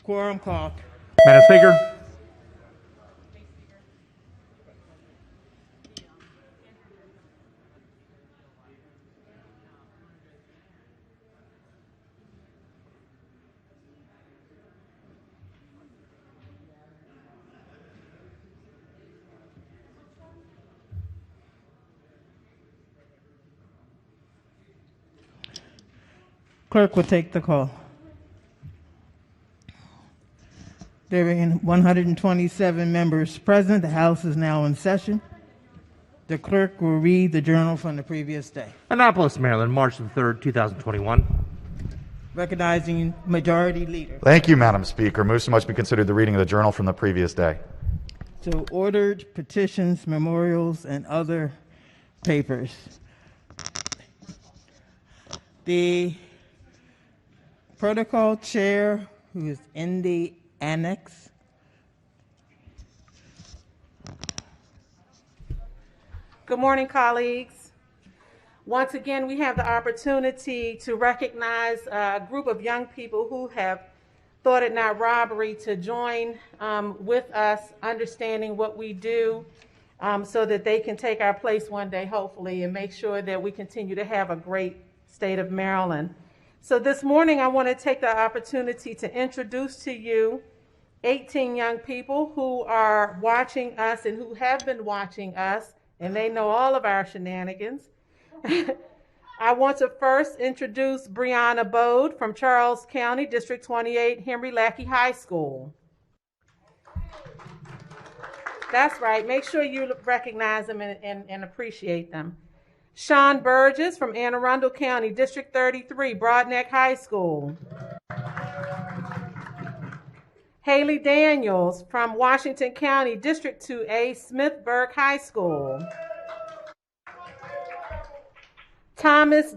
Quorum called. Madam Speaker. Clerk will take the call. There being 127 members present, the House is now in session. The clerk will read the journal from the previous day. Annapolis, Maryland, March the 3rd, 2021. Recognizing Majority Leader. Thank you, Madam Speaker. Move so much be considered the reading of the journal from the previous day. So ordered, petitions, memorials, and other papers. The protocol chair, who is in the annex. Good morning, colleagues. Once again, we have the opportunity to recognize a group of young people who have thought it not robbery to join with us, understanding what we do, so that they can take our place one day, hopefully, and make sure that we continue to have a great state of Maryland. So this morning, I want to take the opportunity to introduce to you 18 young people who are watching us and who have been watching us, and they know all of our shenanigans. I want to first introduce Brianna Bode from Charles County, District 28, Henry Lackey High School. That's right. Make sure you recognize them and appreciate them. Sean Burgess from Anne Arundel County, District 33, Broadneck High School. Haley Daniels from Washington County, District 2A, Smithburg High School. Thomas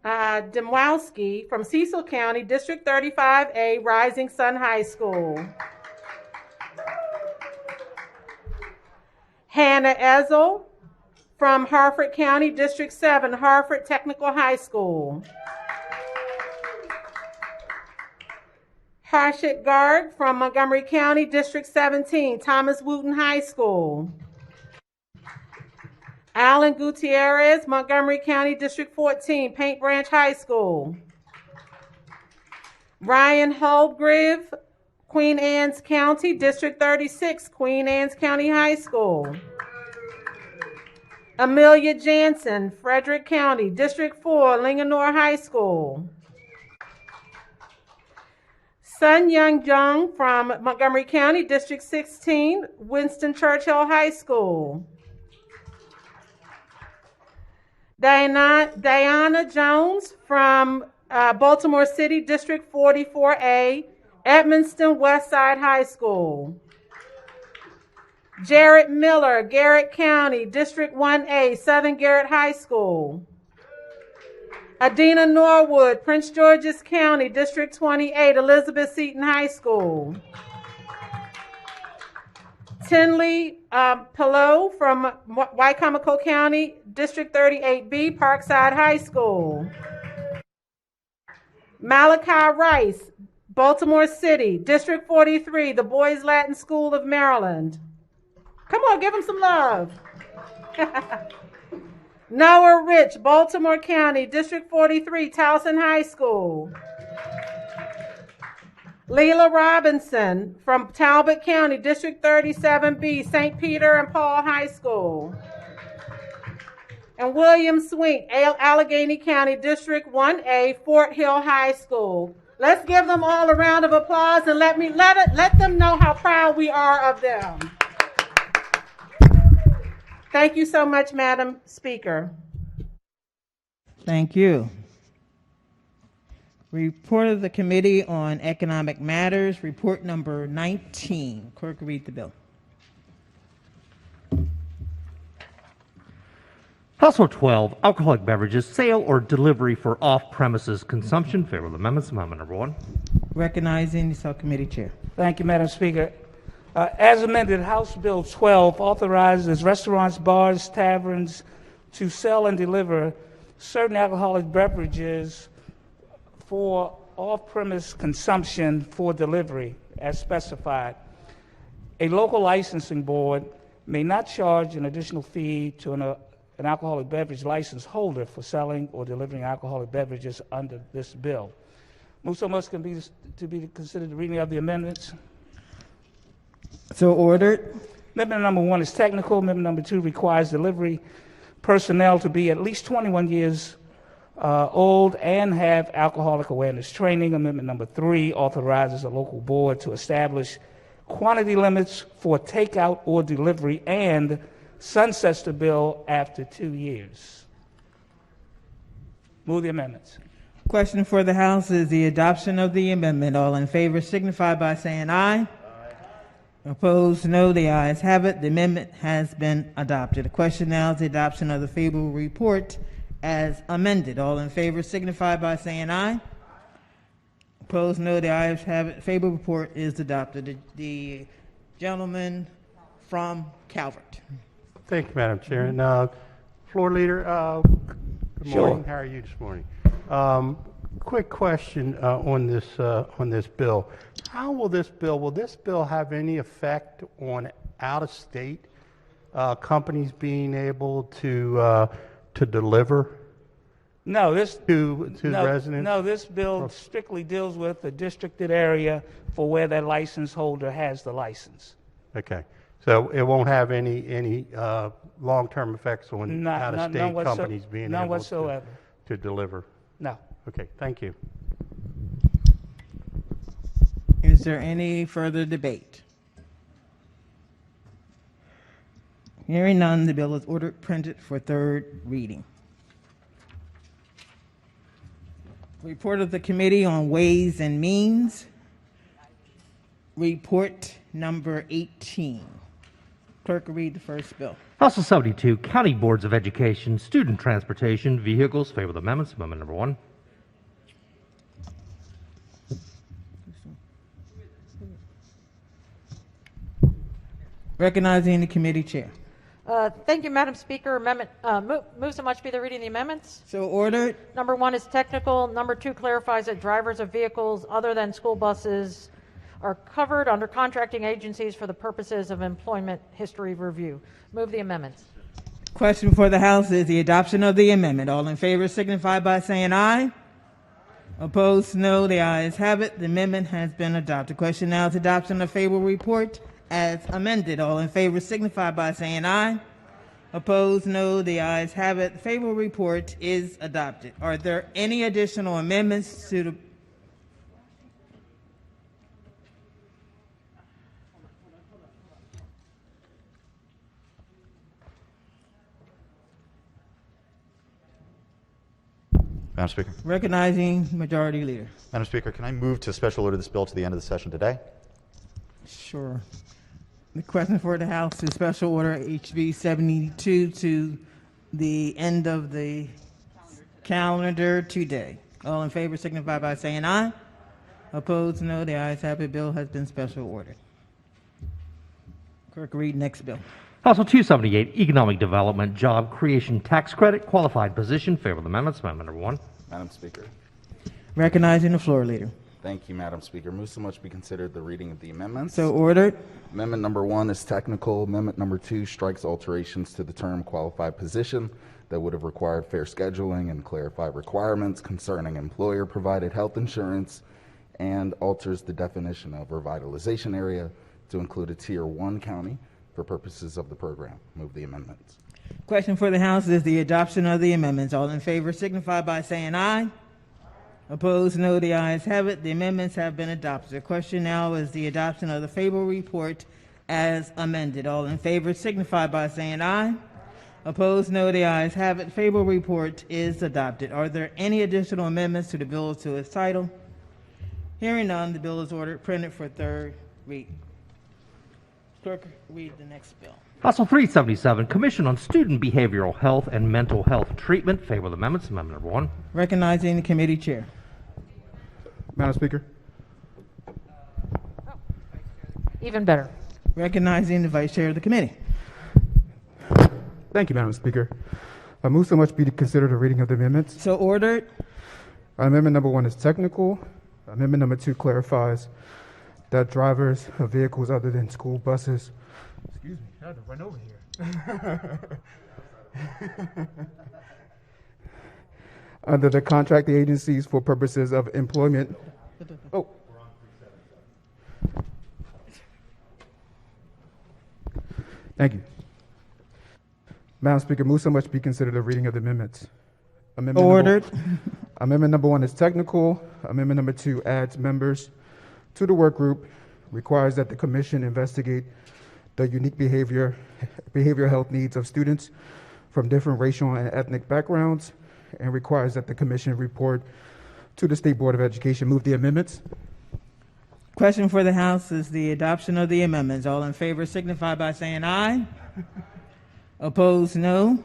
Demowski from Cecil County, District 35A, Rising Sun High School. Hannah Ezel from Harford County, District 7, Harford Technical High School. Harshit Garg from Montgomery County, District 17, Thomas Wooten High School. Alan Gutierrez, Montgomery County, District 14, Paint Branch High School. Ryan Holdgrieve, Queen Anne's County, District 36, Queen Anne's County High School. Amelia Jansen, Frederick County, District 4, Linganore High School. Sun Young Jung from Montgomery County, District 16, Winston Churchill High School. Diana Jones from Baltimore City, District 44A, Edmonston Westside High School. Jarrett Miller, Garrett County, District 1A, Southern Garrett High School. Adina Norwood, Prince George's County, District 28, Elizabeth Seton High School. Tinley Pillow from Wycomico County, District 38B, Parkside High School. Malachi Rice, Baltimore City, District 43, the Boys Latin School of Maryland. Come on, give them some love. Noah Rich, Baltimore County, District 43, Towson High School. Leila Robinson from Talbot County, District 37B, St. Peter and Paul High School. And William Swink, Allegheny County, District 1A, Fort Hill High School. Let's give them all a round of applause and let them know how proud we are of them. Thank you so much, Madam Speaker. Thank you. Report of the Committee on Economic Matters, report number 19. Clerk, read the bill. House Bill 12, alcoholic beverages, sale or delivery for off-premises consumption. Favorable amendments. Amendment number 1. Recognizing the subcommittee chair. Thank you, Madam Speaker. As amended, House Bill 12 authorizes restaurants, bars, taverns to sell and deliver certain alcoholic beverages for off-premise consumption for delivery as specified. A local licensing board may not charge an additional fee to an alcoholic beverage license holder for selling or delivering alcoholic beverages under this bill. Move so much to be considered the reading of the amendments. So ordered. Amendment number 1 is technical. Amendment number 2 requires delivery personnel to be at least 21 years old and have alcoholic awareness training. Amendment number 3 authorizes a local board to establish quantity limits for takeout or delivery and sunsets the bill after 2 years. Move the amendments. Question for the House is the adoption of the amendment. All in favor signify by saying aye. Opposed, no. The ayes have it. The amendment has been adopted. The question now is the adoption of the favorable report as amended. All in favor signify by saying aye. Opposed, no. The ayes have it. Favorable report is adopted. The gentleman from Calvert. Thank you, Madam Chair. And Floor Leader, good morning. How are you this morning? Quick question on this bill. How will this bill have any effect on out-of-state companies being able to deliver No, this to residents? No, this bill strictly deals with the districted area for where that license holder has the license. Okay, so it won't have any long-term effects on None out-of-state whatsoever. companies being None able whatsoever. to deliver. No. Okay, thank you. Is there any further debate? Hearing none, the bill is ordered printed for third reading. Report of the Committee on Ways and Means. Report number 18. Clerk will read the first bill. House Bill 72, County Boards of Education, Student Transportation, Vehicles. Favor the amendments. Amendment number 1. Recognizing the committee chair. Thank you, Madam Speaker. Amendment move so much be the reading of the amendments. So ordered. Number 1 is technical. Number 2 clarifies that drivers of vehicles other than school buses are covered under contracting agencies for the purposes of employment history review. Move the amendments. Question for the House is the adoption of the amendment. All in favor signify by saying aye. Opposed, no. The ayes have it. The amendment has been adopted. Question now is adoption of favorable report as amended. All in favor signify by saying aye. Opposed, no. The ayes have it. The favorable report is adopted. Are there any additional amendments to the... Madam Speaker. Recognizing Majority Leader. Madam Speaker, can I move to special order this bill to the end of the session today? Sure. The question for the House is special order HB 72 to the end of the calendar today. All in favor signify by saying aye. Opposed, no. The ayes have it. Bill has been special ordered. Clerk, read next bill. House Bill 278, Economic Development, Job Creation Tax Credit, Qualified Position. Favor the amendments. Amendment number 1. Madam Speaker. Recognizing the floor leader. Thank you, Madam Speaker. Move so much be considered the reading of the amendments. So ordered. Amendment number 1 is technical. Amendment number 2 strikes alterations to the term qualified position that would have required fair scheduling and clarified requirements concerning employer-provided health insurance and alters the definition of revitalization area to include a Tier 1 county for purposes of the program. Move the amendments. Question for the House is the adoption of the amendments. All in favor signify by saying aye. Opposed, no. The ayes have it. The amendments have been adopted. The question now is the adoption of the favorable report as amended. All in favor signify by saying aye. Opposed, no. The ayes have it. Favorable report is adopted. Are there any additional amendments to the bill to its title? Hearing none, the bill is ordered printed for third reading. Clerk, read the next bill. House Bill 377, Commission on Student Behavioral Health and Mental Health Treatment. Favor the amendments. Amendment number 1. Recognizing the committee chair. Madam Speaker. Even better. Recognizing the vice chair of the committee. Thank you, Madam Speaker. I move so much be to consider the reading of the amendments. So ordered. Amendment number 1 is technical. Amendment number 2 clarifies that drivers of vehicles other than school buses, excuse me, I had to run over here. Under the contracting agencies for purposes of employment. Oh. Thank you. Madam Speaker, move so much be considered a reading of the amendments. Amendment Ordered. Amendment number 1 is technical. Amendment number 2 adds members to the work group, requires that the commission investigate the unique behavioral health needs of students from different racial and ethnic backgrounds, and requires that the commission report to the State Board of Education. Move the amendments. Question for the House is the adoption of the amendments. All in favor signify by saying aye. Opposed, no.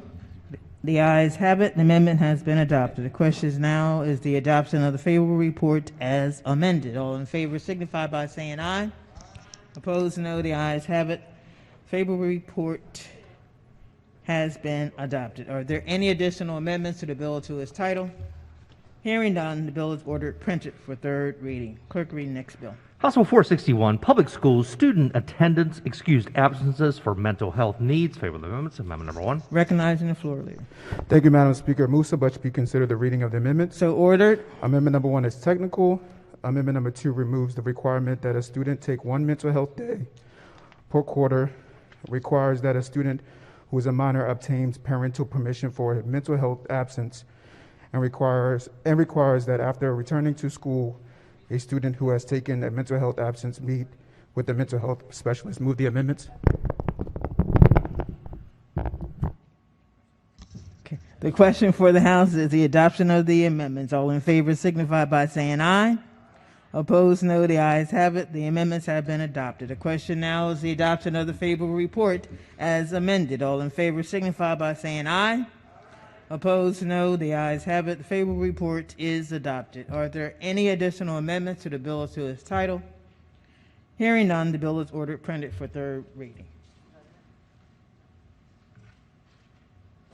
The ayes have it. The amendment has been adopted. The question now is the adoption of the favorable report as amended. All in favor signify by saying aye. Opposed, no. The ayes have it. Favorable report has been adopted. Are there any additional amendments to the bill or to its title? Hearing none, the bill is ordered printed for third reading. Clerk, read next bill. House Bill 461, Public Schools Student Attendance Excused Absences for Mental Health Needs. Favorable amendments. Amendment number 1. Recognizing the floor leader. Thank you, Madam Speaker. Move so much be considered the reading of the amendments. So ordered. Amendment number 1 is technical. Amendment number 2 removes the requirement that a student take 1 mental health day per quarter, requires that a student who is a minor obtains parental permission for a mental health absence, and requires that after returning to school, a student who has taken a mental health absence meet with the mental health specialist. Move the amendments. Okay. The question for the House is the adoption of the amendments. All in favor signify by saying aye. Opposed, no. The ayes have it. The amendments have been adopted. The question now is the adoption of the favorable report as amended. All in favor signify by saying aye. Opposed, no. The ayes have it. The favorable report is adopted. Are there any additional amendments to the bill or to its title? Hearing none, the bill is ordered printed for third reading.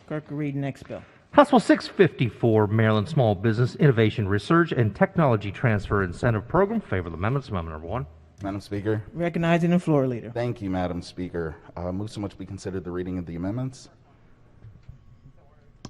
Clerk will read next bill. House Bill 654, Maryland Small Business Innovation Research and Technology Transfer Incentive Program. Favorable amendments. Amendment number 1. Madam Speaker. Recognizing the floor leader. Thank you, Madam Speaker. Move so much be considered the reading of the amendments.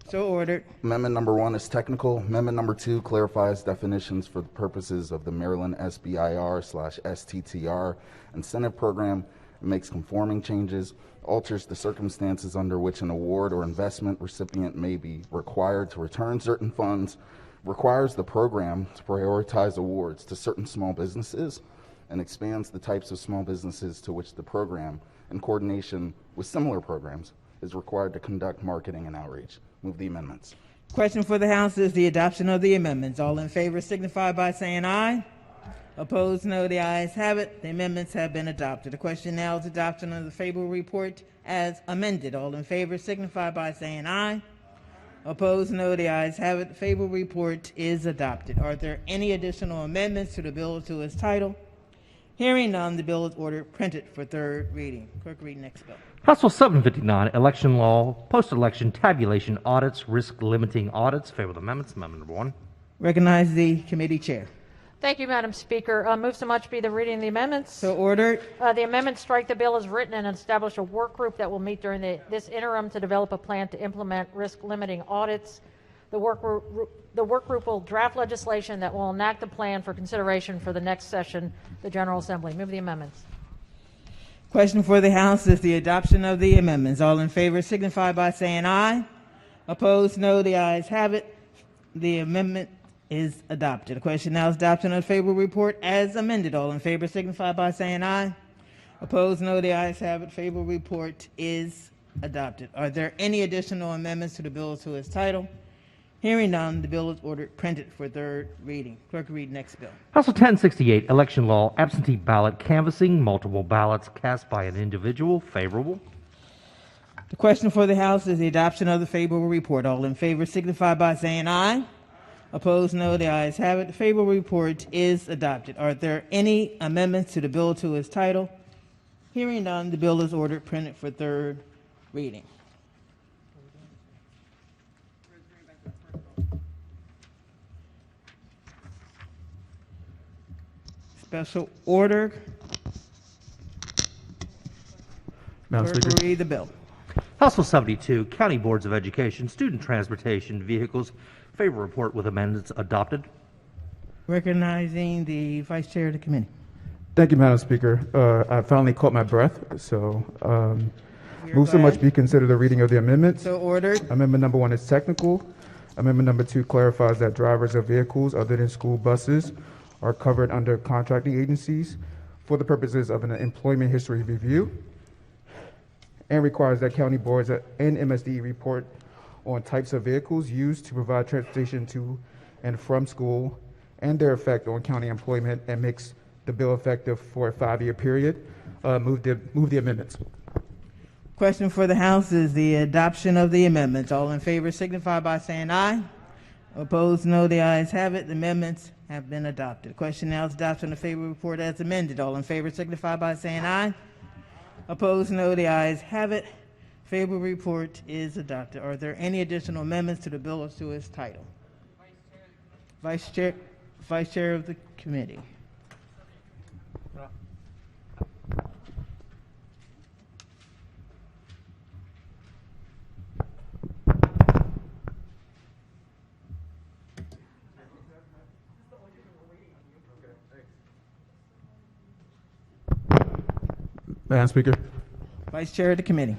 So ordered. Amendment number 1 is technical. Amendment number 2 clarifies definitions for the purposes of the Maryland SBIR/STTR incentive program, and makes conforming changes, alters the circumstances under which an award or investment recipient may be required to return certain funds, requires the program to prioritize awards to certain small businesses, and expands the types of small businesses to which the program, in coordination with similar programs, is required to conduct marketing and outreach. Move the amendments. Question for the House is the adoption of the amendments. All in favor signify by saying aye. Opposed, no. The ayes have it. The amendments have been adopted. The question now is adoption of the favorable report as amended. All in favor signify by saying aye. Opposed, no. The ayes have it. The favorable report is adopted. Are there any additional amendments to the bill or to its title? Hearing none, the bill is ordered printed for third reading. Clerk, read next bill. House Bill 759, Election Law, Post-Election Tabulation Audits, Risk Limiting Audits. Favorable amendments. Amendment number 1. Recognize the committee chair. Thank you, Madam Speaker. Move so much be the reading of the amendments. So ordered. The amendments strike the bill as written and establish a work group that will meet during this interim to develop a plan to implement risk-limiting audits. The work group will draft legislation that will enact the plan for consideration for the next session, the General Assembly. Move the amendments. Question for the House is the adoption of the amendments. All in favor signify by saying aye. Opposed, no. The ayes have it. The amendment is adopted. The question now is adoption of the favorable report as amended. All in favor signify by saying aye. Opposed, no. The ayes have it. Favorable report is adopted. Are there any additional amendments to the bill or to its title? Hearing none, the bill is ordered printed for third reading. Clerk, read next bill. House Bill 1068, Election Law, Absentee Ballot Canvassing, Multiple Ballots Cast by an Individual. Favorable. The question for the House is the adoption of the favorable report. All in favor signify by saying aye. Opposed, no. The ayes have it. The favorable report is adopted. Are there any amendments to the bill or to its title? Hearing none, the bill is ordered printed for third reading. special order. Madam Clerk will Speaker. read the bill. House Bill 72, County Boards of Education, Student Transportation Vehicles, favor report with amendments adopted. Recognizing the Vice Chair of the committee. Thank you, Madam Speaker. I finally caught my breath, so move so much be considered the reading of the amendments. So ordered. Amendment number 1 is technical. Amendment number 2 clarifies that drivers of vehicles other than school buses are covered under contracting agencies for the purposes of an employment history review, and requires that county boards and MSD report on types of vehicles used to provide transportation to and from school and their effect on county employment, and makes the bill effective for a 5-year period. Move the amendments. Question for the House is the adoption of the amendments. All in favor signify by saying aye. Opposed, no. The ayes have it. The amendments have been adopted. Question now is adoption of the favor report as amended. All in favor signify by saying aye. Opposed, no. The ayes have it. Favor report is adopted. Are there any additional amendments to the bill or to its title? Vice Chair of the committee. Madam Speaker. Vice Chair of the committee.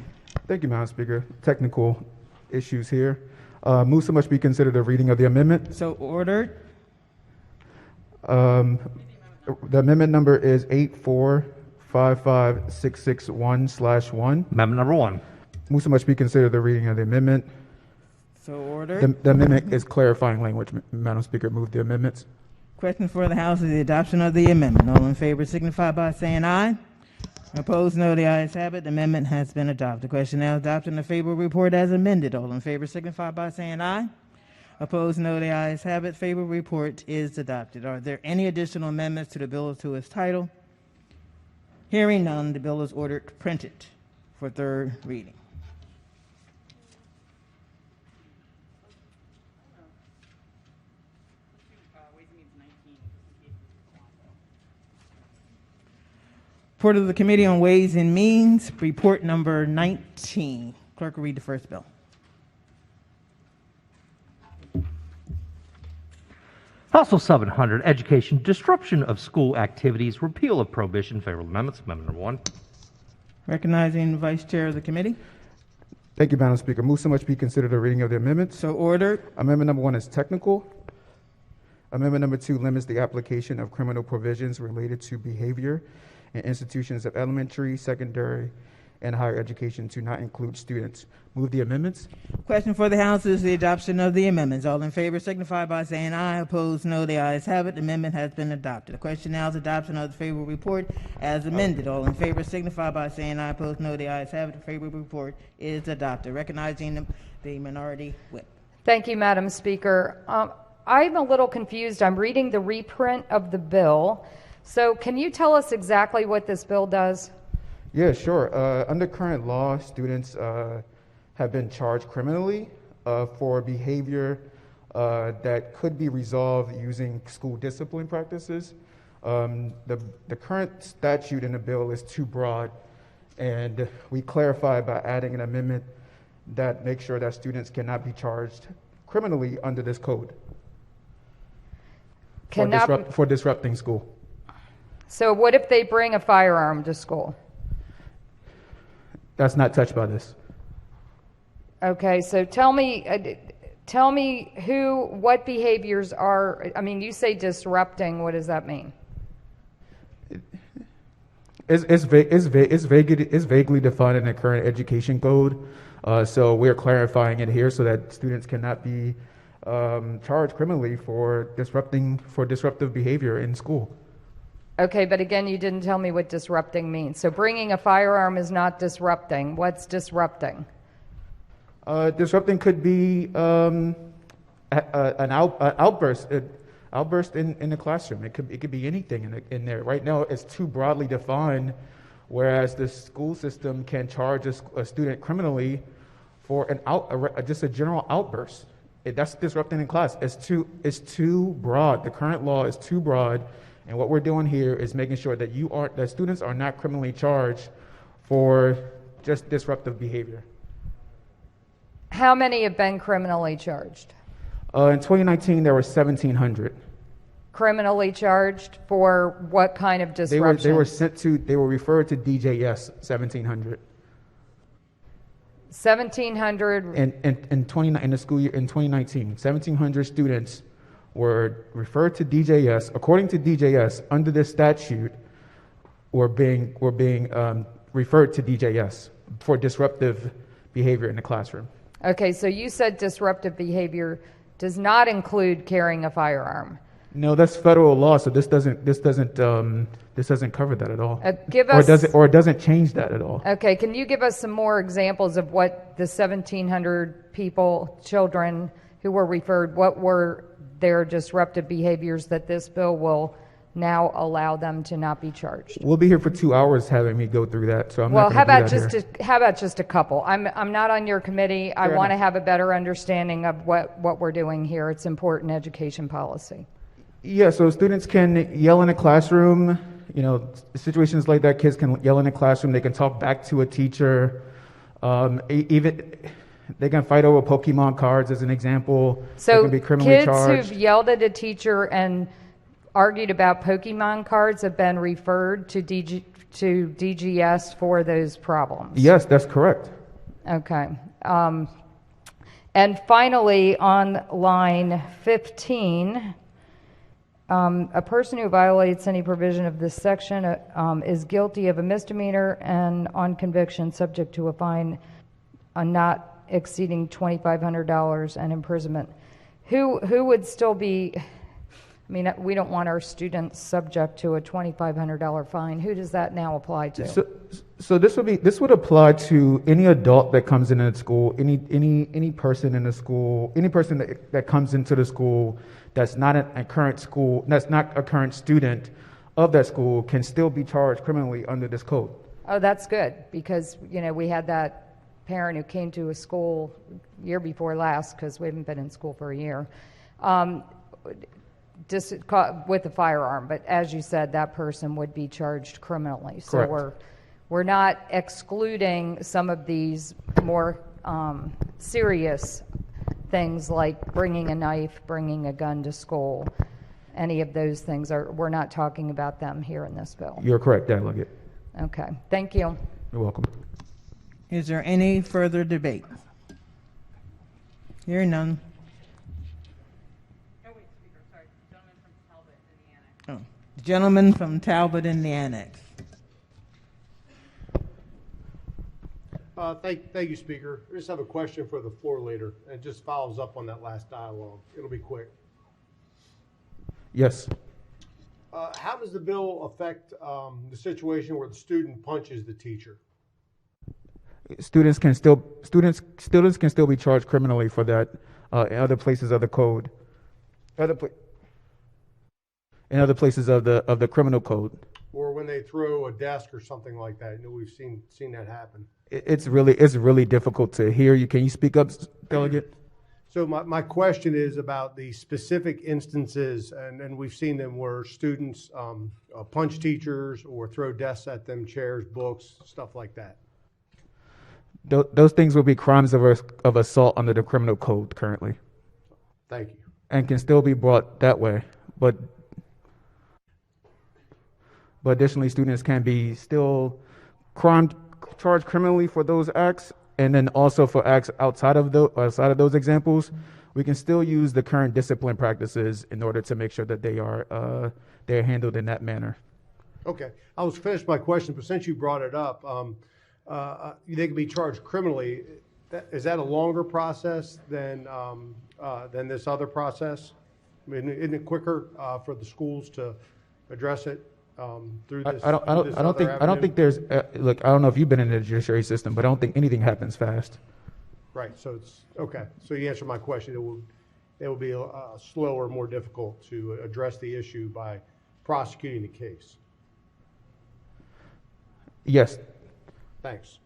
Thank you, Madam Speaker. Technical issues here. Move so much be considered a reading of the amendment. So ordered. The amendment number is 8455661/1. Amendment number 1. Move so much be considered the reading of the amendment. So ordered. The amendment is clarifying language, Madam Speaker. Move the amendments. Question for the House is the adoption of the amendment. All in favor signify by saying aye. Opposed, no. The ayes have it. The amendment has been adopted. Question now, adopting the favor report as amended. All in favor signify by saying aye. Opposed, no. The ayes have it. Favor report is adopted. Are there any additional amendments to the bill or to its title? Hearing none, the bill is ordered printed for third reading. Report of the Committee on Ways and Means, report number 19. Clerk will read the first bill. House Bill 700, Education, Disruption of School Activities, Repeal of Prohibition, favorable amendments. Amendment number 1. Recognizing the Vice Chair of the committee. Thank you, Madam Speaker. Move so much be considered a reading of the amendments. So ordered. Amendment number 1 is technical. Amendment number 2 limits the application of criminal provisions related to behavior in institutions of elementary, secondary, and higher education to not include students. Move the amendments. Question for the House is the adoption of the amendments. All in favor signify by saying aye. Opposed, no. The ayes have it. The amendment has been adopted. The question now is adoption of the favor report as amended. All in favor signify by saying aye. Opposed, no. The ayes have it. The favor report is adopted. Recognizing the minority whip. Thank you, Madam Speaker. I'm a little confused. I'm reading the reprint of the bill. So can you tell us exactly what this bill does? Yeah, sure. Under current law, students have been charged criminally for behavior that could be resolved using school discipline practices. The current statute in the bill is too broad, and we clarify by adding an amendment that makes sure that students cannot be charged criminally under this code for disrupting school. So what if they bring a firearm to school? That's not touched by this. Okay, so tell me what behaviors are, I mean, you say disrupting, what does that mean? It's vaguely defined in the current education code, so we're clarifying it here so that students cannot be charged criminally for disruptive behavior in school. Okay, but again, you didn't tell me what disrupting means. So bringing a firearm is not disrupting. What's disrupting? Disrupting could be an outburst in the classroom. It could be anything in there. Right now, it's too broadly defined, whereas the school system can charge a student criminally for just a general outburst. That's disrupting in class. It's too broad. The current law is too broad, And what we're doing here is making sure that that students are not criminally charged for just disruptive behavior. How many have been criminally charged? In 2019, there were 1,700. Criminally charged for what kind of disruption? They were referred to DJS, 1,700. 1,700. In the school year in 2019, 1,700 students were referred to DJS. According to DJS, under this statute, were being referred to DJS for disruptive behavior in the classroom. Okay, so you said disruptive behavior does not include carrying a firearm. No, that's federal law, so this doesn't cover that at all. Or it doesn't change that at all. Okay, can you give us some more examples of what the 1,700 people, children who were referred, what were their disruptive behaviors that this bill will now allow them to not be charged? We'll be here for 2 hours having me go through that, so I'm well, not going to do that here. How about just a couple? I'm not on your committee. I want to have a better understanding of what we're doing here. It's important education policy. Yeah, so students can yell in a classroom. Situations like that, kids can yell in a classroom. They can talk back to a teacher. Even they can fight over Pokemon cards, as an example. So they can be criminally kids charged. who've yelled at a teacher and argued about Pokemon cards have been referred to DGS for those problems. Yes, that's correct. Okay. And finally, on line 15. A person who violates any provision of this section is guilty of a misdemeanor and on conviction subject to a fine not exceeding $2,500 and imprisonment. Who would still be, we don't want our students subject to a $2,500 fine. Who does that now apply to? So this would apply to any adult that comes into the school, any person in the school, any person that comes into the school that's not a current student of that school can still be charged criminally under this code. Oh, that's good, because we had that parent who came to a school year before last, because we haven't been in school for a year, with a firearm. But as you said, that person would be charged criminally. Correct. So we're not excluding some of these more serious things like bringing a knife, bringing a gun to school. Any of those things we're not talking about them here in this bill. You're correct, Delegate. Okay, thank you. You're welcome. Is there any further debate? Hearing none. Gentleman from Talbot in the annex. Thank you, Speaker. I just have a question for the floor leader, and it just follows up on that last dialogue. It'll be quick. Yes. How does the bill affect the situation where the student punches the teacher? Students can still be charged criminally for that in other places of the code. In other places of the criminal code. Or when they throw a desk or something like that. We've seen that happen. It's really difficult to hear you. Can you speak up, Delegate? So my question is about the specific instances, and we've seen them where students punch teachers or throw desks at them, chairs, books, stuff like that. Those things would be crimes of assault under the criminal code currently. Thank you. And can still be brought that way. But additionally, students can be still charged criminally for those acts, and then also for acts outside of those examples. We can still use the current discipline practices in order to make sure that they're handled in that manner. Okay, I was finished my question, but since you brought it up, they can be charged criminally. Is that a longer process than this other process? I mean, isn't it quicker for the schools to address it? Through this, I don't think there's look. I don't know if you've been in the judiciary system, but I don't think anything happens fast. Right. So it's okay. So you answered my question. It will be slower, more difficult to address the issue by prosecuting the case. Yes. Thanks.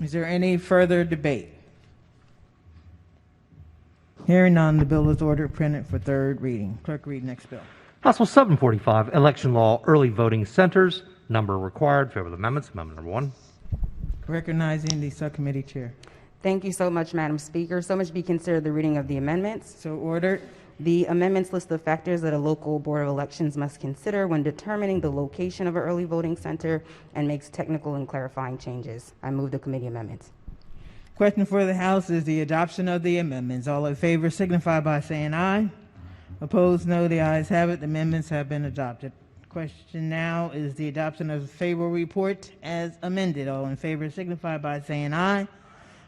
Is there any further debate? Hearing none, the bill is ordered printed for third reading. Clerk, read next bill. House Bill 745, Election Law, Early Voting Centers. Number required. Favor the amendments. Amendment number 1. Recognizing the subcommittee chair. Thank you so much, Madam Speaker. So much be considered the reading of the amendments. So ordered. The amendments list the factors that a local board of elections must consider when determining the location of an early voting center and makes technical and clarifying changes. I move the committee amendments. Question for the House is the adoption of the amendments. All in favor signify by saying aye. Opposed, no. The ayes have it. The amendments have been adopted. Question now is the adoption of the favorable report as amended. All in favor signify by saying aye.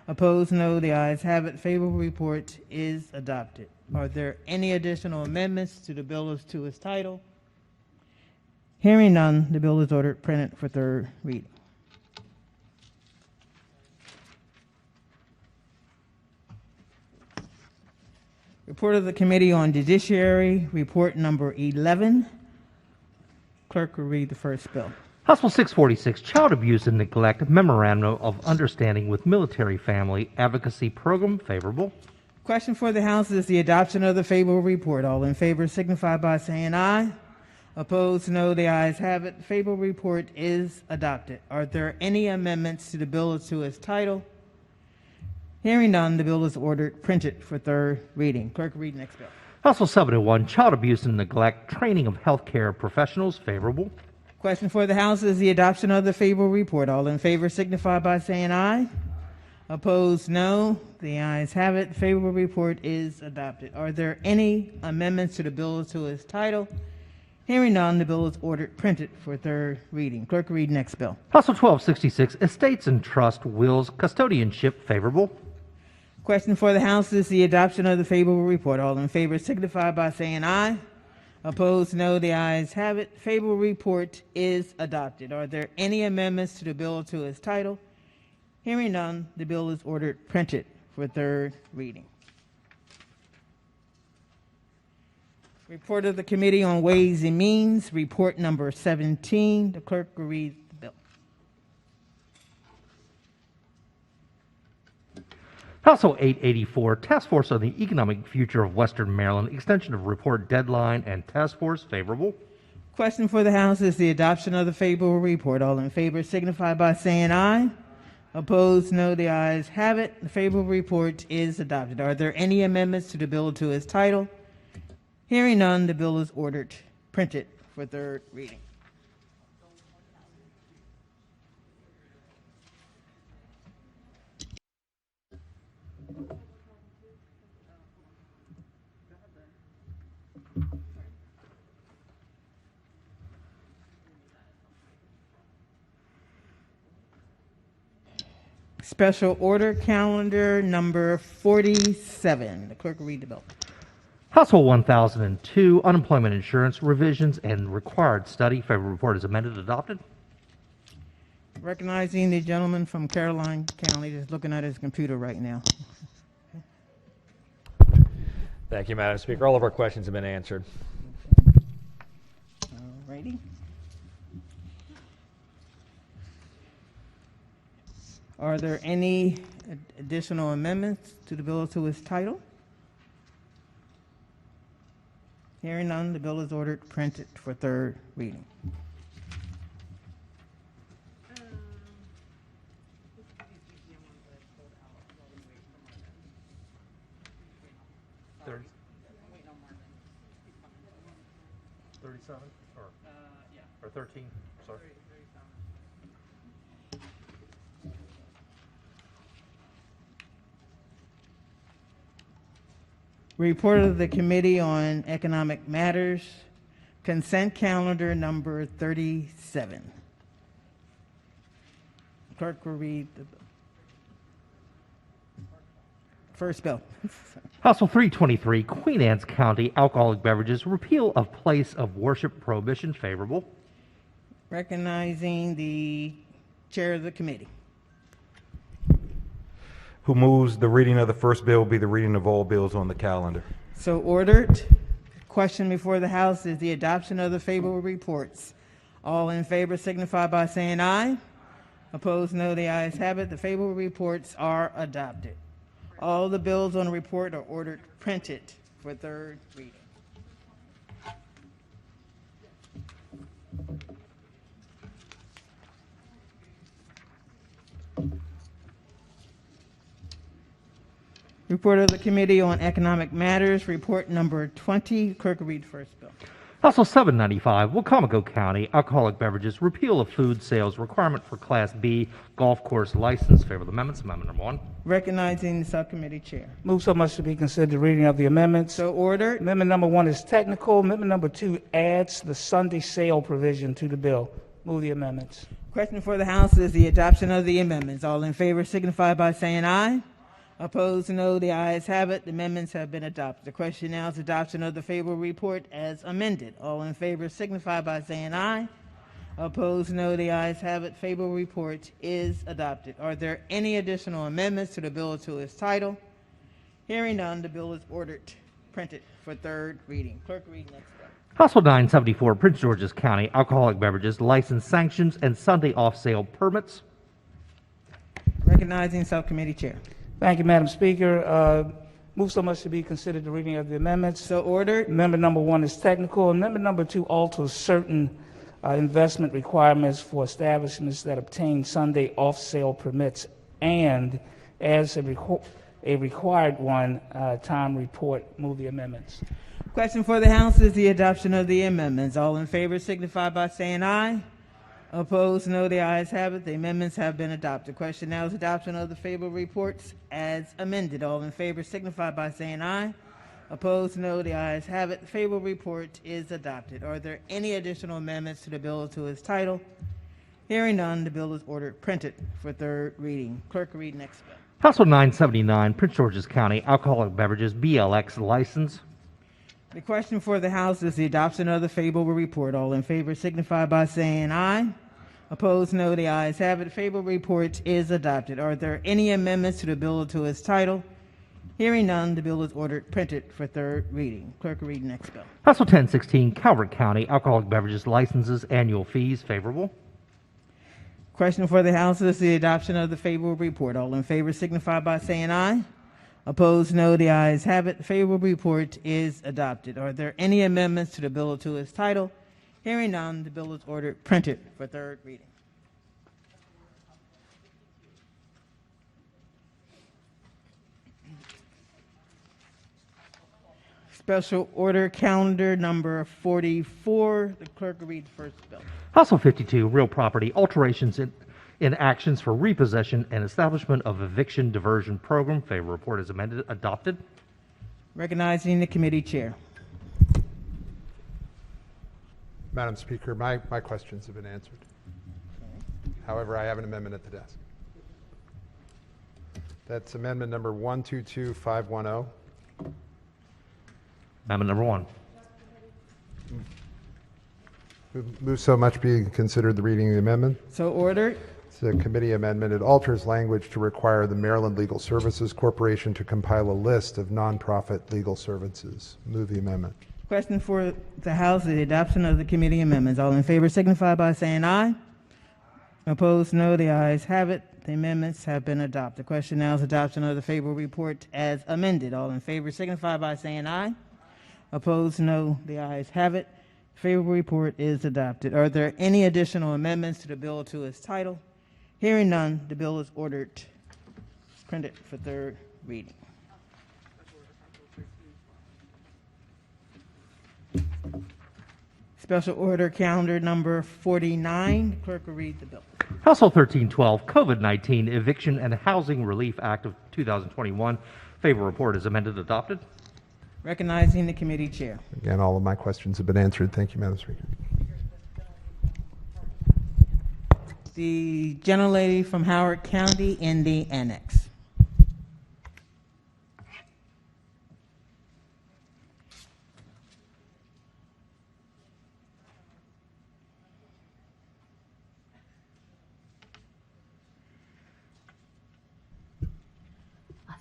Opposed, no. The ayes have it. Favorable report is adopted. Are there any additional amendments to the bill as to its title? Hearing none, the bill is ordered printed for third reading. Report of the Committee on Judiciary, report number 11. Clerk will read the first bill. House Bill 646, Child Abuse and Neglect Memorandum of Understanding with Military Family Advocacy Program. Favorable. Question for the House is the adoption of the favorable report. All in favor signify by saying aye. Opposed, no. The ayes have it. The favorable report is adopted. Are there any amendments to the bill as to its title? Hearing none, the bill is ordered printed for third reading. Clerk, read next bill. House Bill 701, Child Abuse and Neglect Training of Healthcare Professionals. Favorable. Question for the House is the adoption of the favorable report. All in favor signify by saying aye. Opposed, no. The ayes have it. The favorable report is adopted. Are there any amendments to the bill as to its title? Hearing none, the bill is ordered printed for third reading. Clerk, read next bill. House Bill 1266, Estates and Trust Wills Custodianship. Favorable. Question for the House is the adoption of the favorable report. All in favor signify by saying aye. Opposed, no. The ayes have it. Favorable report is adopted. Are there any amendments to the bill to its title? Hearing none, the bill is ordered printed for third reading. Report of the Committee on Ways and Means, report number 17. The clerk will read the bill. House Bill 884, Task Force on the Economic Future of Western Maryland, extension of report deadline and task force. Favorable. Question for the House is the adoption of the favorable report. All in favor signify by saying aye. Opposed, no. The ayes have it. The favorable report is adopted. Are there any amendments to the bill to its title? Hearing none, the bill is ordered printed for third reading. Special order calendar number 47. The clerk will read the bill. House Bill 1002, Unemployment Insurance Revisions and Required Study. Favorable report is amended. Adopted. Recognizing the gentleman from Caroline County that's looking at his computer right now. Thank you, Madam Speaker. All of our questions have been answered. All righty. Are there any additional amendments to the bill to its title? Hearing none, the bill is ordered printed for third reading. Or 13, sorry. Report of the Committee on Economic Matters, consent calendar number 37. Clerk will read the first bill. House Bill 323, Queen Anne's County Alcoholic Beverages, repeal of place of worship prohibition. Favorable. Recognizing the chair of the committee. Who moves the reading of the first bill will be the reading of all bills on the calendar. So ordered. Question before the House is the adoption of the favorable reports. All in favor signify by saying aye. Opposed, no. The ayes have it. The favorable reports are adopted. All the bills on the report are ordered printed for third reading. Report of the Committee on Economic Matters, report number 20. Clerk will read the first bill. House Bill 795, Wacomico County Alcoholic Beverages, repeal of food sales requirement for Class B golf course license. Favorable amendments. Amendment number 1. Recognizing the subcommittee chair. Move so much to be considered the reading of the amendments. So ordered. Amendment number 1 is technical. Amendment number 2 adds the Sunday sale provision to the bill. Move the amendments. Question for the House is the adoption of the amendments. All in favor signify by saying aye. Opposed, no. The ayes have it. The amendments have been adopted. The question now is adoption of the favorable report as amended. All in favor signify by saying aye. Opposed, no. The ayes have it. Favorable report is adopted. Are there any additional amendments to the bill or to its title? Hearing none, the bill is ordered printed for third reading. Clerk, read next bill. House Bill 974, Prince George's County Alcoholic Beverages, license sanctions and Sunday off-sale permits. Recognizing subcommittee chair. Thank you, Madam Speaker. Move so much to be considered the reading of the amendments. So ordered. Amendment number 1 is technical. Amendment number 2 alters certain investment requirements for establishments that obtain Sunday off-sale permits and as a required one, time report. Move the amendments. Question for the House is the adoption of the amendments. All in favor signify by saying aye. Opposed, no. The ayes have it. The amendments have been adopted. Question now is adoption of the favorable reports as amended. All in favor signify by saying aye. Opposed, no. The ayes have it. The favorable report is adopted. Are there any additional amendments to the bill or to its title? Hearing none, the bill is ordered printed for third reading. Clerk, read next bill. House Bill 979, Prince George's County Alcoholic Beverages, BLX license. The question for the House is the adoption of the favorable report. All in favor signify by saying aye. Opposed, no. The ayes have it. Favorable report is adopted. Are there any amendments to the bill or to its title? Hearing none, the bill is ordered printed for third reading. Clerk will read the next bill. House Bill 1016, Calvert County Alcoholic Beverages, licenses, annual fees. Favorable. Question for the House is the adoption of the favorable report. All in favor signify by saying aye. Opposed, no. The ayes have it. The favorable report is adopted. Are there any amendments to the bill or to its title? Hearing none, the bill is ordered printed for third reading. Special order calendar number 44. The clerk will read the first bill. House Bill 52, real property alterations in actions for repossession and establishment of eviction diversion program. Favorable report is amended, adopted. Recognizing the committee chair. Madam Speaker, my questions have been answered. However, I have an amendment at the desk. That's amendment number 122510. Amendment number 1. Move so much be considered the reading of the amendment. So ordered. It's a committee amendment. It alters language to require the Maryland Legal Services Corporation to compile a list of nonprofit legal services. Move the amendment. Question for the House is the adoption of the committee amendments. All in favor signify by saying aye. Opposed, no. The ayes have it. The amendments have been adopted. The question now is adoption of the favorable report as amended. All in favor signify by saying aye. Opposed, no. The ayes have it. Favorable report is adopted. Are there any additional amendments to the bill or to its title? Hearing none, the bill is ordered printed for third reading. Special order calendar number 49. The clerk will read the bill. House Bill 1312, COVID-19 Eviction and Housing Relief Act of 2021. Favorable report is amended, adopted. Recognizing the committee chair. Again, all of my questions have been answered. Thank you, Madam Speaker. The gentlelady from Howard County in the annex.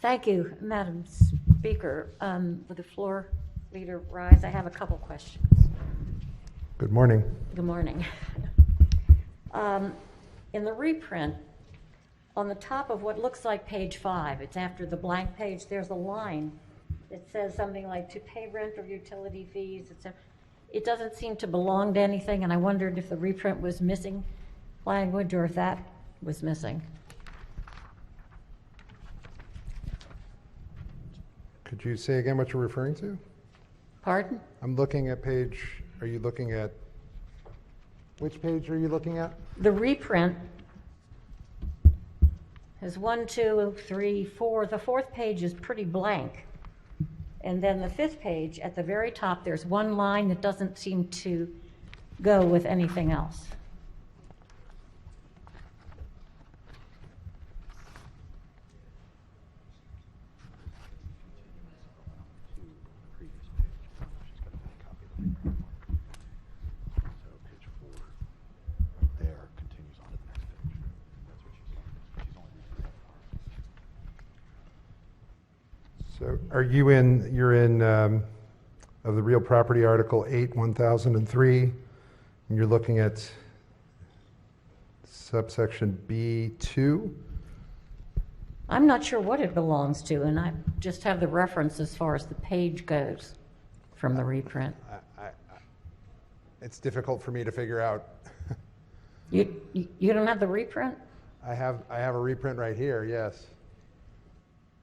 Thank you, Madam Speaker. Would the floor leader rise? I have a couple questions. Good morning. Good morning. In the reprint, on the top of what looks like page 5, it's after the blank page, there's a line that says something like to pay rent or utility fees, etc. It doesn't seem to belong to anything, and I wondered if the reprint was missing language or if that was missing. Could you say again what you're referring to? Pardon? I'm looking at page, are you looking at, which page are you looking at? The reprint has 1, 2, 3, 4. The 4th page is pretty blank. And then the 5th page, at the very top, there's one line that doesn't seem to go with anything else. So are you in, you're in, of the real property article 8, 1003, and you're looking at subsection B2? I'm not sure what it belongs to, and I just have the reference as far as the page goes from the reprint. It's difficult for me to figure out. You don't have the reprint? I have a reprint right here, yes.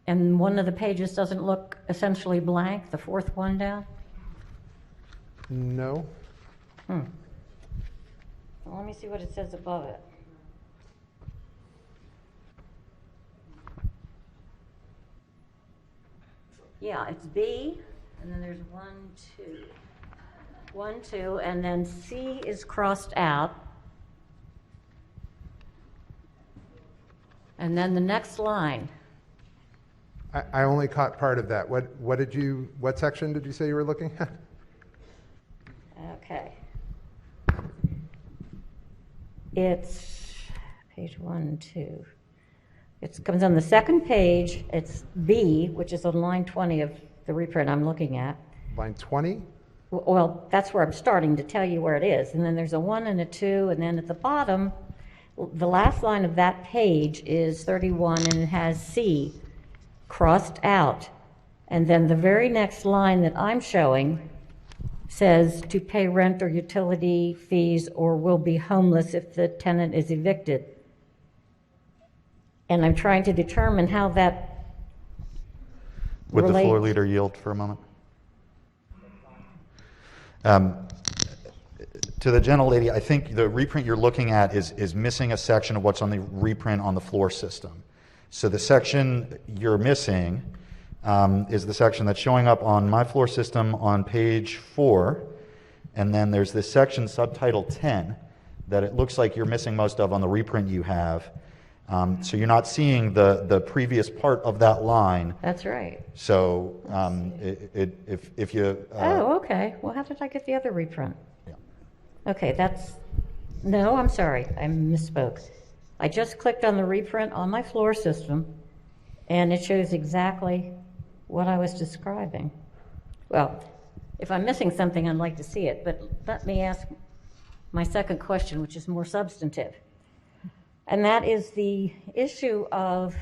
And one of the pages doesn't look essentially blank, the 4th one down? No. Well, let me see what it says above it. Yeah, it's B, and then there's 1, 2. 1, 2, and then C is crossed out. And then the next line. I only caught part of that. What section did you say you were looking at? Okay. It's page 1, 2. It comes on the 2nd page. It's B, which is on line 20 of the reprint I'm looking at. Line 20? Well, that's where I'm starting to tell you where it is. And then there's a 1 and a 2, and then at the bottom, the last line of that page is 31, and it has C crossed out. And then the very next line that I'm showing says to pay rent or utility fees or will be homeless if the tenant is evicted. And I'm trying to determine how that Would the floor relates. leader yield for a moment? To the gentlelady, I think the reprint you're looking at is missing a section of what's on the reprint on the floor system. So the section you're missing is the section that's showing up on my floor system on page 4, and then there's this section subtitle 10 that it looks like you're missing most of on the reprint you have. So you're not seeing the previous part of that line. That's right. So if you... Oh, okay. Well, how did I get the other reprint? Yeah. Okay, no, I'm sorry. I misspoke. I just clicked on the reprint on my floor system, and it shows exactly what I was describing. Well, if I'm missing something, I'd like to see it, but let me ask my second question, which is more substantive. And that is the issue of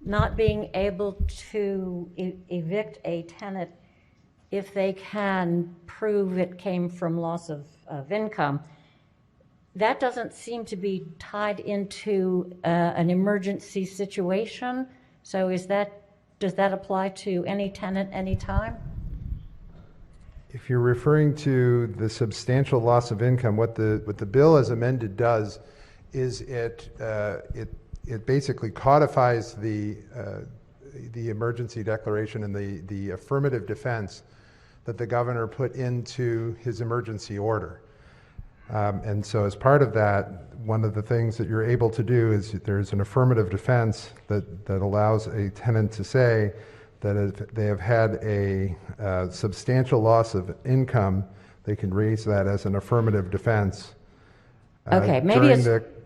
not being able to evict a tenant if they can prove it came from loss of income. That doesn't seem to be tied into an emergency situation. So does that apply to any tenant anytime? If you're referring to the substantial loss of income, what the bill as amended does is it basically codifies the emergency declaration and the affirmative defense that the governor put into his emergency order. And so as part of that, one of the things that you're able to do is there's an affirmative defense that allows a tenant to say that if they have had a substantial loss of income, they can raise that as an affirmative defense. Okay, maybe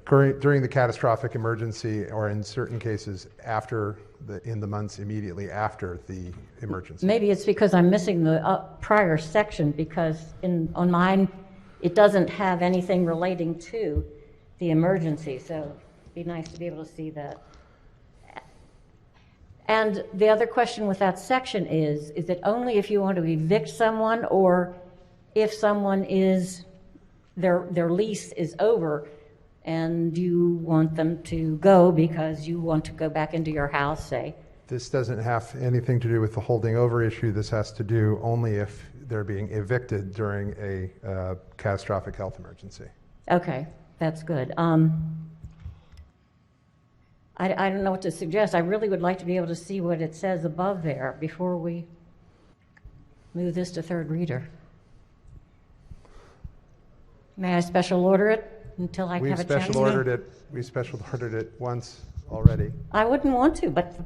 during the catastrophic emergency, or in certain cases in the months immediately after the emergency. Maybe it's because I'm missing the prior section, because on mine it doesn't have anything relating to the emergency. So Be nice to be able to see that. And the other question with that section is it only if you want to evict someone, or if someone is, their lease is over and you want them to go because you want to go back into your house, say? This doesn't have anything to do with the holding over issue. This has to do only if they're being evicted during a catastrophic health emergency. Okay, that's good. I don't know what to suggest. I really would like to be able to see what it says above there before we move this to third reader. May I special order it until I have a chance? We special ordered it once already. I wouldn't want to, but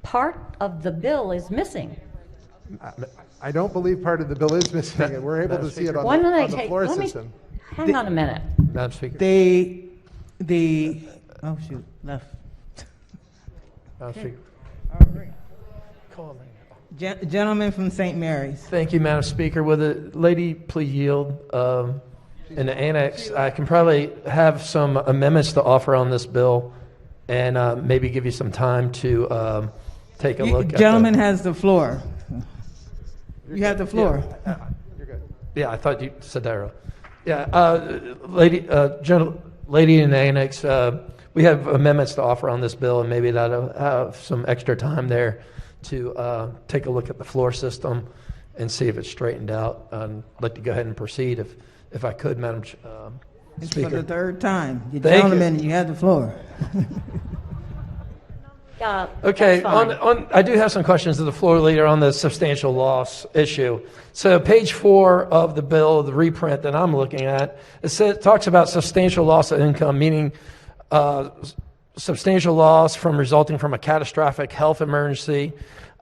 part of the bill is missing. I don't believe part of the bill is missing, and we're able to see it on the floor system. Hang on a minute. Madam Speaker. Oh, shoot, left. Madam Speaker. Gentleman from St. Mary's. Thank you, Madam Speaker. Will the lady please yield? In the annex, I can probably have some amendments to offer on this bill, and maybe give you some time to take a look. Gentleman has the floor. You have the floor. Yeah, you're good. Yeah, I thought you said that earlier. Yeah, lady in the annex, we have amendments to offer on this bill, and maybe that'll have some extra time there to take a look at the floor system and see if it's straightened out. I'd like to go ahead and proceed if I could, Madam Speaker. For the third time. Gentlemen, you have the floor. Okay, I do have some questions to the floor leader on the substantial loss issue. So page 4 of the bill, the reprint that I'm looking at, it talks about substantial loss of income, meaning substantial loss resulting from a catastrophic health emergency,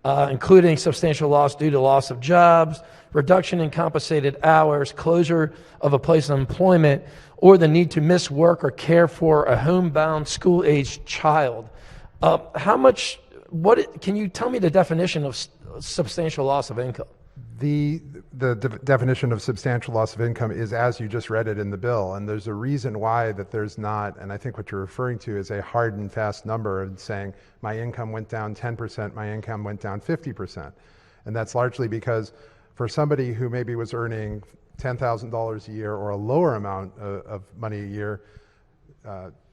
including substantial loss due to loss of jobs, reduction in compensated hours, closure of a place of employment, or the need to miss work or care for a homebound school-aged child. Can you tell me the definition of substantial loss of income? The definition of substantial loss of income is as you just read it in the bill, and there's a reason why that there's not, and I think what you're referring to is a hard and fast number and saying my income went down 10%, my income went down 50%. And that's largely because for somebody who maybe was earning $10,000 a year or a lower amount of money a year,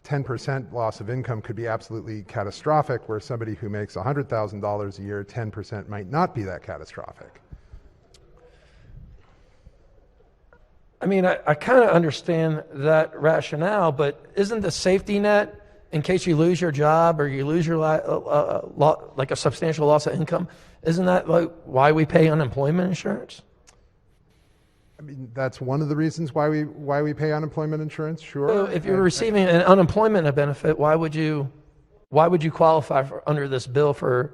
10% loss of income could be absolutely catastrophic, where somebody who makes $100,000 a year, 10% might not be that catastrophic. I mean, I kind of understand that rationale, but isn't the safety net, in case you lose your job or you lose your like a substantial loss of income, isn't that like why we pay unemployment insurance? I mean, that's one of the reasons why we pay unemployment insurance. Sure. So if you're receiving an unemployment benefit, why would you qualify under this bill for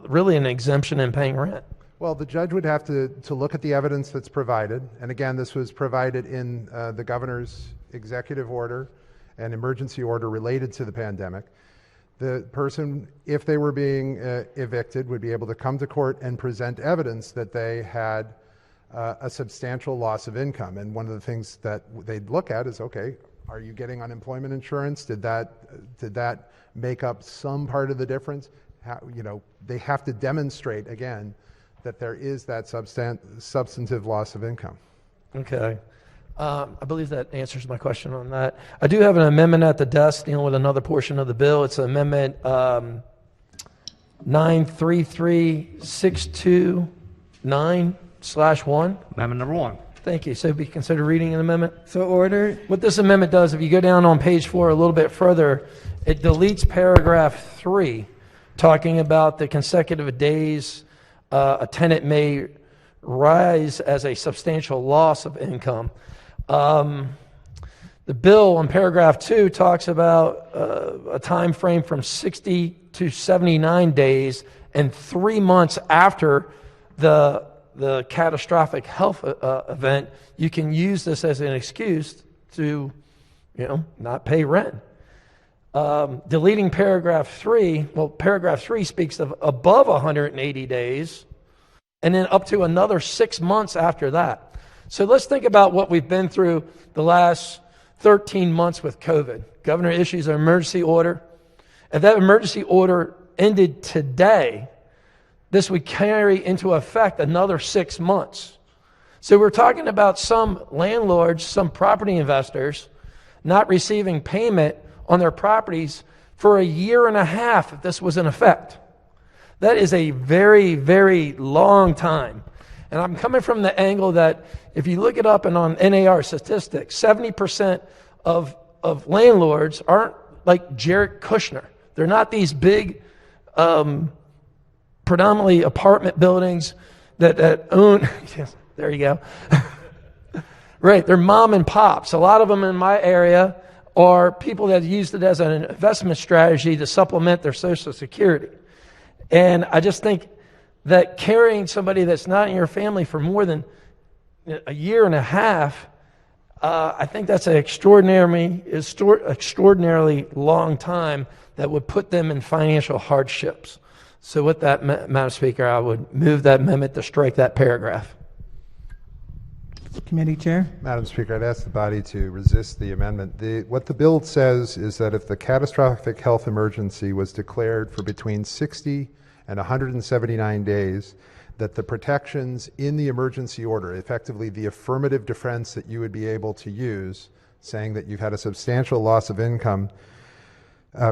really an exemption in paying rent? Well, the judge would have to look at the evidence that's provided. And again, this was provided in the governor's executive order and emergency order related to the pandemic. The person, if they were being evicted, would be able to come to court and present evidence that they had a substantial loss of income. And one of the things that they'd look at is, okay, are you getting unemployment insurance? Did that make up some part of the difference? They have to demonstrate, again, that there is that substantive loss of income. Okay. I believe that answers my question on that. I do have an amendment at the desk dealing with another portion of the bill. It's Amendment 933-629/1. Amendment number 1. Thank you. So be considered reading an amendment? So ordered. What this amendment does, if you go down on page 4 a little bit further, it deletes paragraph 3, talking about the consecutive days a tenant may rise as a substantial loss of income. The bill in paragraph 2 talks about a time frame from 60 to 79 days and 3 months after the catastrophic health event. You can use this as an excuse to, not pay rent. Deleting paragraph 3, paragraph 3 speaks of above 180 days and then up to another 6 months after that. So let's think about what we've been through the last 13 months with COVID. Governor issues an emergency order. If that emergency order ended today, this would carry into effect another 6 months. So we're talking about some landlords, some property investors not receiving payment on their properties for a year and a half if this was in effect. That is a very, very long time. And I'm coming from the angle that if you look it up and on NAR statistics, 70% of landlords aren't like Jared Kushner. They're not these big, predominantly apartment buildings that own, yes, there you go. Right, they're mom and pops. A lot of them in my area are people that used it as an investment strategy to supplement their Social Security. And I just think that carrying somebody that's not in your family for more than a year and a half, I think that's an extraordinarily long time that would put them in financial hardships. So with that, Madam Speaker, I would move that amendment to strike that paragraph. Committee Chair. Madam Speaker, I'd ask the body to resist the amendment. What the bill says is that if the catastrophic health emergency was declared for between 60 and 179 days, that the protections in the emergency order, effectively the affirmative defense that you would be able to use, saying that you've had a substantial loss of income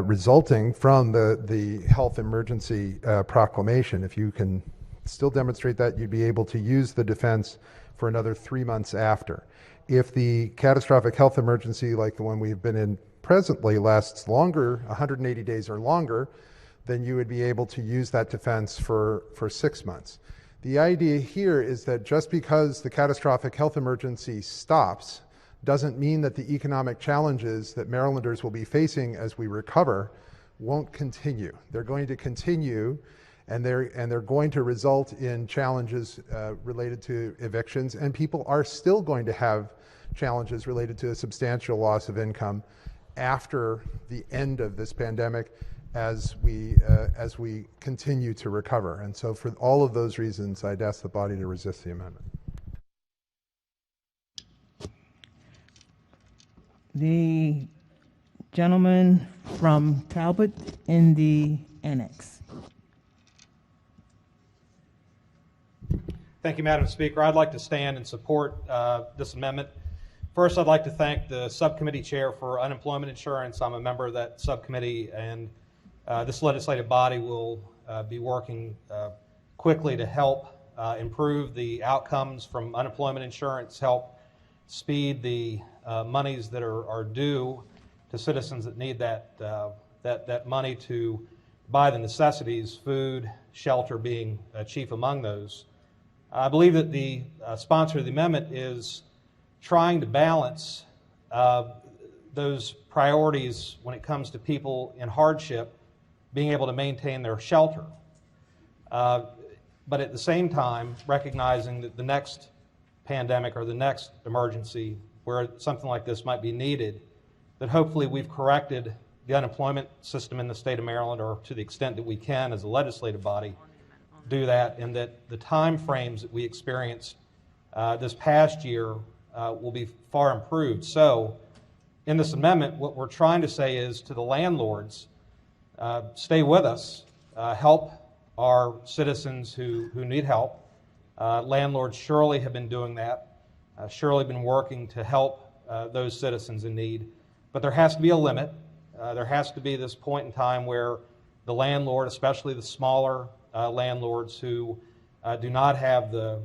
resulting from the health emergency proclamation, if you can still demonstrate that, you'd be able to use the defense for another 3 months after. If the catastrophic health emergency, like the one we've been in presently, lasts longer, 180 days or longer, then you would be able to use that defense for 6 months. The idea here is that just because the catastrophic health emergency stops doesn't mean that the economic challenges that Marylanders will be facing as we recover won't continue. They're going to continue, and they're going to result in challenges related to evictions, and people are still going to have challenges related to a substantial loss of income after the end of this pandemic as we continue to recover. And so for all of those reasons, I'd ask the body to resist the amendment. The gentleman from Talbot in the annex. Thank you, Madam Speaker. I'd like to stand and support this amendment. First, I'd like to thank the subcommittee chair for unemployment insurance. I'm a member of that subcommittee, and this legislative body will be working quickly to help improve the outcomes from unemployment insurance, help speed the monies that are due to citizens that need that money to buy the necessities, food, shelter being chief among those. I believe that the sponsor of the amendment is trying to balance those priorities when it comes to people in hardship being able to maintain their shelter, but at the same time recognizing that the next pandemic or the next emergency where something like this might be needed, that hopefully we've corrected the unemployment system in the state of Maryland, or to the extent that we can as a legislative body do that, and that the time frames that we experienced this past year will be far improved. So in this amendment, what we're trying to say is to the landlords, stay with us, help our citizens who need help. Landlords surely have been doing that, surely been working to help those citizens in need, but there has to be a limit. There has to be this point in time where the landlord, especially the smaller landlords who do not have the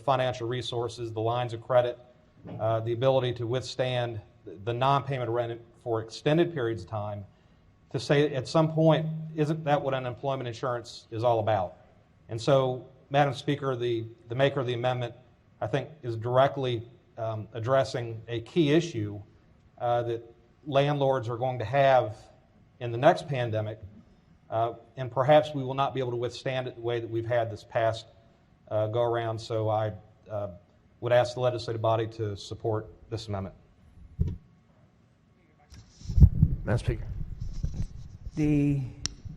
financial resources, the lines of credit, the ability to withstand the non-payment of rent for extended periods of time, to say at some point, isn't that what unemployment insurance is all about? And so, Madam Speaker, the maker of the amendment, I think, is directly addressing a key issue that landlords are going to have in the next pandemic, and perhaps we will not be able to withstand it the way that we've had this past go-around. So I would ask the legislative body to support this amendment. Madam Speaker. The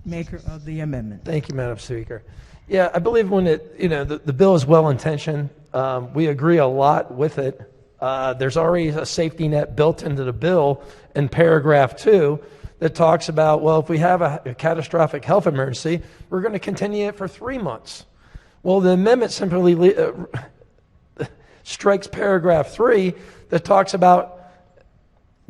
maker of the amendment. Thank you, Madam Speaker. Yeah, I believe when the bill is well-intentioned, we agree a lot with it. There's already a safety net built into the bill in paragraph 2 that talks about, well, if we have a catastrophic health emergency, we're going to continue it for 3 months. Well, the amendment simply strikes paragraph 3 that talks about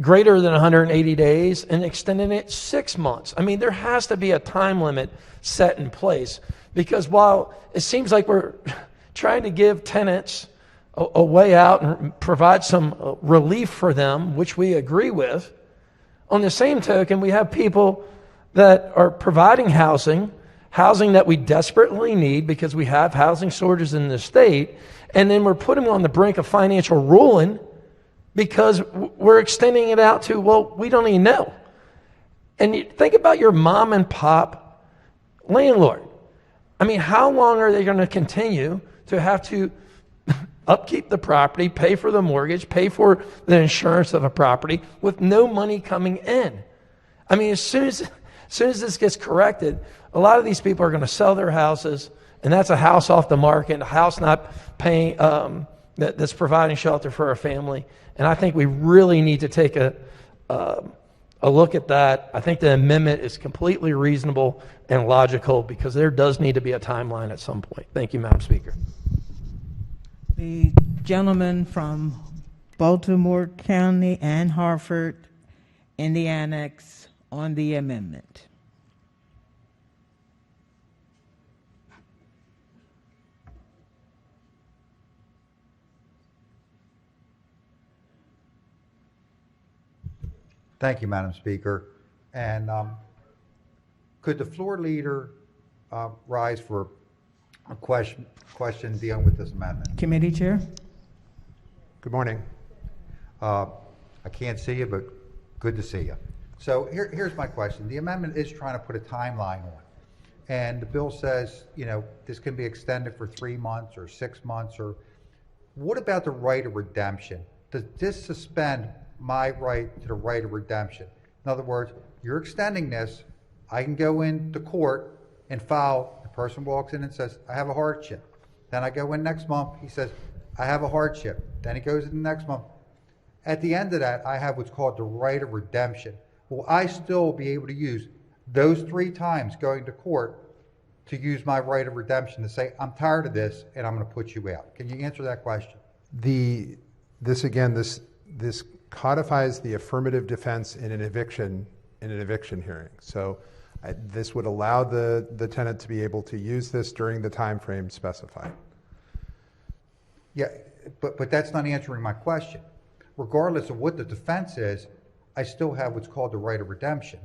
greater than 180 days and extending it 6 months. I mean, there has to be a time limit set in place, because while it seems like we're trying to give tenants a way out and provide some relief for them, which we agree with, on the same token, we have people that are providing housing that we desperately need because we have housing shortages in the state, and then we're putting them on the brink of financial ruin because we're extending it out to, well, we don't even know. And you think about your mom and pop landlord. I mean, how long are they going to continue to have to upkeep the property, pay for the mortgage, pay for the insurance of a property with no money coming in? I mean, as soon as this gets corrected, a lot of these people are going to sell their houses, and that's a house off the market, a house not paying, that's providing shelter for a family. And I think we really need to take a look at that. I think the amendment is completely reasonable and logical because there does need to be a timeline at some point. Thank you, Madam Speaker. The gentleman from Baltimore County and Hartford in the annex on the amendment. Thank you, Madam Speaker. And could the floor leader rise for a question dealing with this amendment? Committee Chair. Good morning. I can't see you, but good to see you. So here's my question. The amendment is trying to put a timeline on. And the bill says, you know, this can be extended for 3 months or 6 months. Or what about the right of redemption? Does this suspend my right to the right of redemption? In other words, you're extending this, I can go into court and file, the person walks in and says, I have a hardship. Then I go in next month, he says, I have a hardship. Then he goes in the next month. At the end of that, I have what's called the right of redemption. Will I still be able to use those 3 times going to court to use my right of redemption to say, I'm tired of this and I'm going to put you out? Can you answer that question? This codifies the affirmative defense in an eviction hearing. So this would allow the tenant to be able to use this during the time frame specified. Yeah, but that's not answering my question. Regardless of what the defense is, I still have what's called the right of redemption.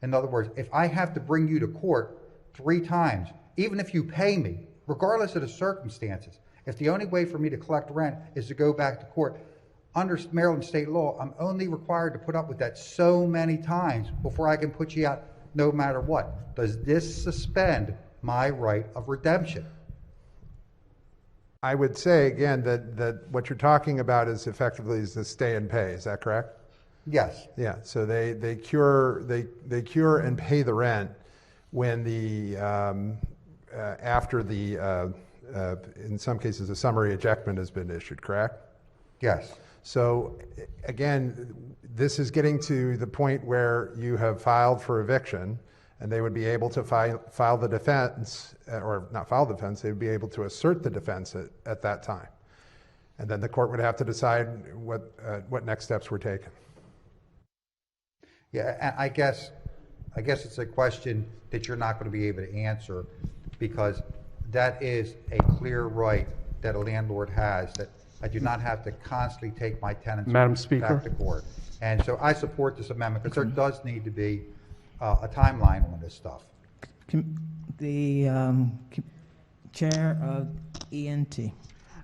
In other words, if I have to bring you to court 3 times, even if you pay me, regardless of the circumstances, if the only way for me to collect rent is to go back to court, under Maryland state law, I'm only required to put up with that so many times before I can put you out no matter what. Does this suspend my right of redemption? I would say again that what you're talking about is effectively is the stay and pay. Is that correct? Yes. Yeah. So they cure and pay the rent when after the in some cases a summary ejectment has been issued. Correct? Yes. So again, this is getting to the point where you have filed for eviction, and they would be able to file the defense, or not file the defense, they would be able to assert the defense at that time. And then the court would have to decide what next steps were taken. Yeah, and I guess it's a question that you're not going to be able to answer, because that is a clear right that a landlord has, that I do not have to constantly take my tenants back to court. And so I support this amendment because there does need to be a timeline on this stuff. The Chair of ENT.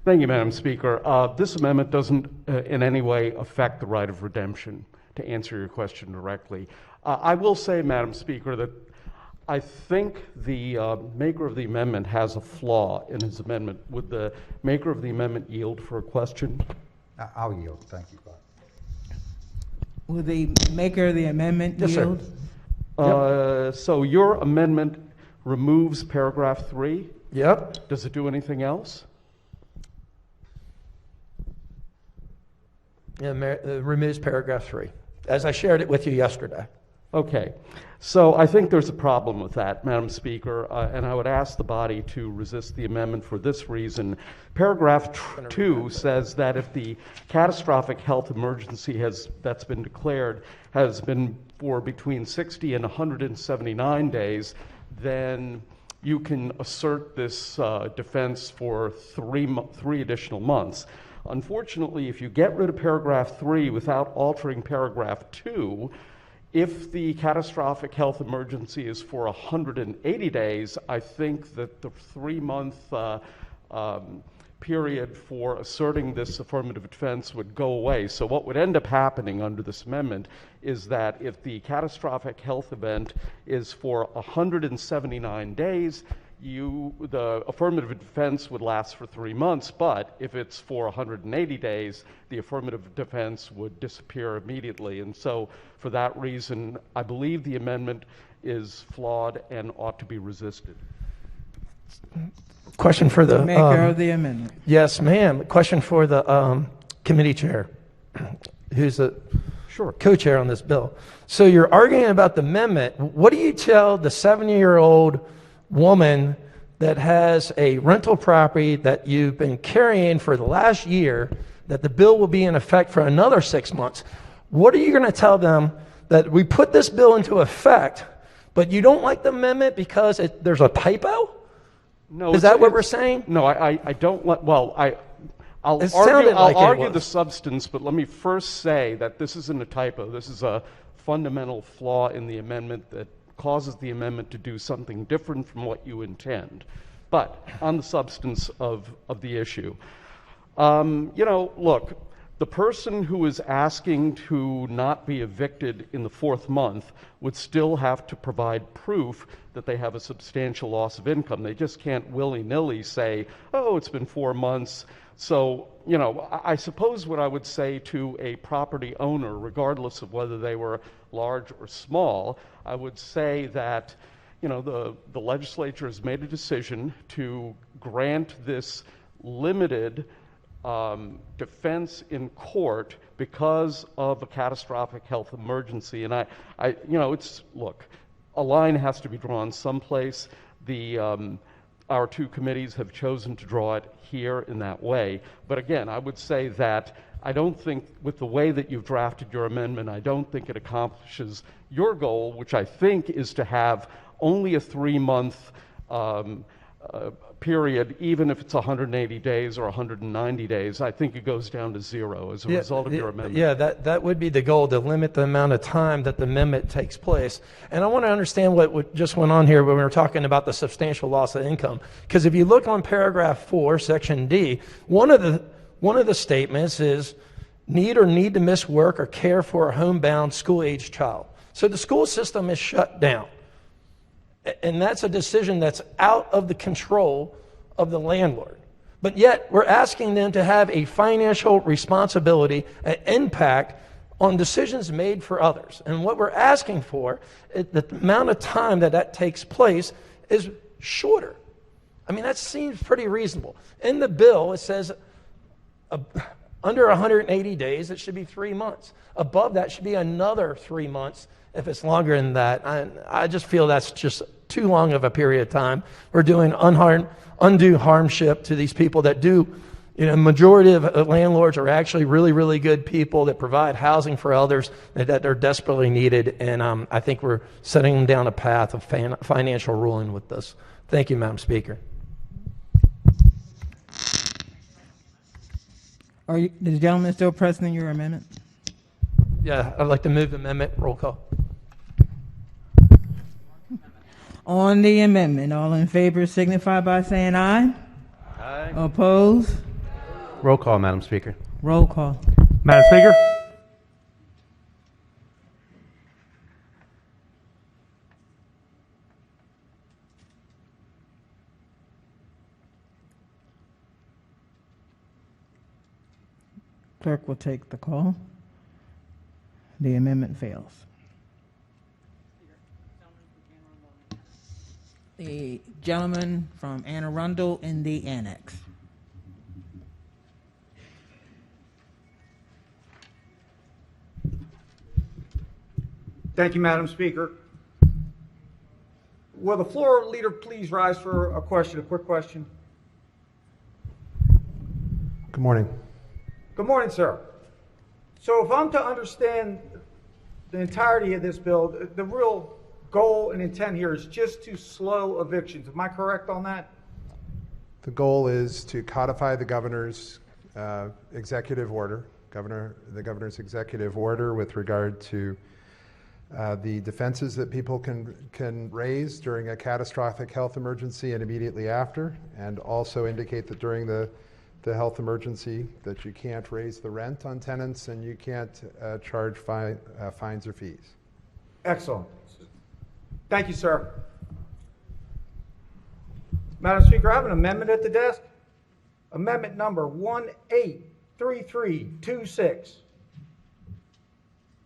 Thank you, Madam Speaker. This amendment doesn't in any way affect the right of redemption, to answer your question directly. I will say, Madam Speaker, that I think the maker of the amendment has a flaw in his amendment. Would the maker of the amendment yield for a question? I'll yield. Thank you, Bob. Will the maker of the amendment yield? Sir. So your amendment removes paragraph 3? Yep. Does it do anything else? removes paragraph 3, as I shared it with you yesterday. Okay. So I think there's a problem with that, Madam Speaker, and I would ask the body to resist the amendment for this reason. Paragraph 2 says that if the catastrophic health emergency that's been declared has been for between 60 and 179 days, then you can assert this defense for three additional months. Unfortunately, if you get rid of paragraph 3 without altering paragraph 2, if the catastrophic health emergency is for 180 days, I think that the 3-month period for asserting this affirmative defense would go away. So what would end up happening under this amendment is that if the catastrophic health event is for 179 days, the affirmative defense would last for 3 months, but if it's for 180 days, the affirmative defense would disappear immediately. And so for that reason, I believe the amendment is flawed and ought to be resisted. Question for the Maker of the amendment. Yes, ma'am. Question for the committee chair, who's the co-chair on this bill. So you're arguing about the amendment. What do you tell the 70-year-old woman that has a rental property that you've been carrying for the last year, that the bill will be in effect for another 6 months? What are you going to tell them that we put this bill into effect, but you don't like the amendment because there's a typo? No, is that what we're saying? No, I don't let. Well, I'll like argue the substance, but let me first say that this isn't a typo. This is a fundamental flaw in the amendment that causes the amendment to do something different from what you intend. But on the substance of the issue, look, the person who is asking to not be evicted in the 4th month would still have to provide proof that they have a substantial loss of income. They just can't willy-nilly say, oh, it's been 4 months. So, I suppose what I would say to a property owner, regardless of whether they were large or small, I would say that, the legislature has made a decision to grant this limited defense in court because of a catastrophic health emergency. And look, a line has to be drawn someplace. Our 2 committees have chosen to draw it here in that way. But again, I would say that I don't think, with the way that you've drafted your amendment, I don't think it accomplishes your goal, which I think is to have only a 3-month period, even if it's 180 days or 190 days. I think it goes down to 0 as a result of your amendment. Yeah, that would be the goal, to limit the amount of time that the amendment takes place. And I want to understand what just went on here when we were talking about the substantial loss of income. Because if you look on paragraph 4, section D, one of the statements is need to miss work or care for a homebound school-age child. So the school system is shut down. And that's a decision that's out of the control of the landlord. But yet, we're asking them to have a financial responsibility, an impact on decisions made for others. And what we're asking for, the amount of time that takes place is shorter. I mean, that seems pretty reasonable. In the bill, it says under 180 days, it should be 3 months. Above that should be another 3 months. If it's longer than that, I just feel that's just too long of a period of time. We're doing undue harmship to these people that do, majority of landlords are actually really, really good people that provide housing for others that are desperately needed. And I think we're setting them down a path of financial ruin with this. Thank you, Madam Speaker. Is the gentleman still pressing your amendment? Yeah, I'd like to move the amendment. Roll call. On the amendment, all in favor signify by saying aye. Aye. Oppose? Roll call, Madam Speaker. Roll call. Madam Speaker? Clerk will take the call. The amendment fails. The gentleman from Anne Arundel in the annex. Thank you, Madam Speaker. Will the floor leader please rise for a quick question? Good morning. Good morning, sir. So if I'm to understand the entirety of this bill, the real goal and intent here is just to slow evictions. Am I correct on that? The goal is to codify the governor's executive order, the governor's executive order with regard to the defenses that people can raise during a catastrophic health emergency and immediately after, and also indicate that during the health emergency that you can't raise the rent on tenants and you can't charge fines or fees. Excellent. Thank you, sir. Madam Speaker, I have an amendment at the desk. Amendment number 183326.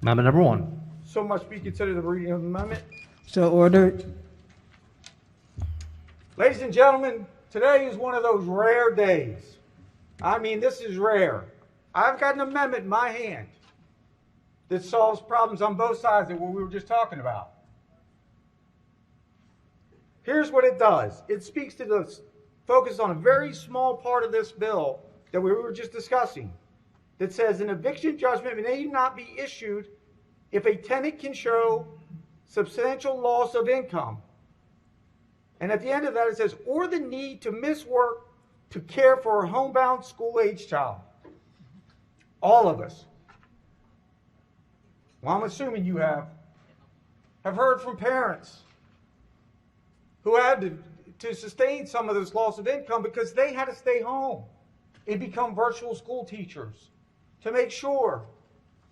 Amendment number 1. So must be considered the reading of the amendment. So ordered. Ladies and gentlemen, today is one of those rare days. I mean, this is rare. I've got an amendment in my hand that solves problems on both sides of what we were just talking about. Here's what it does. It speaks to the focus on a very small part of this bill that we were just discussing that says an eviction judgment may not be issued if a tenant can show substantial loss of income. And at the end of that, it says, or the need to miss work to care for a homebound school-age child. All of us. Well, I'm assuming you have heard from parents who had to sustain some of this loss of income because they had to stay home and become virtual school teachers to make sure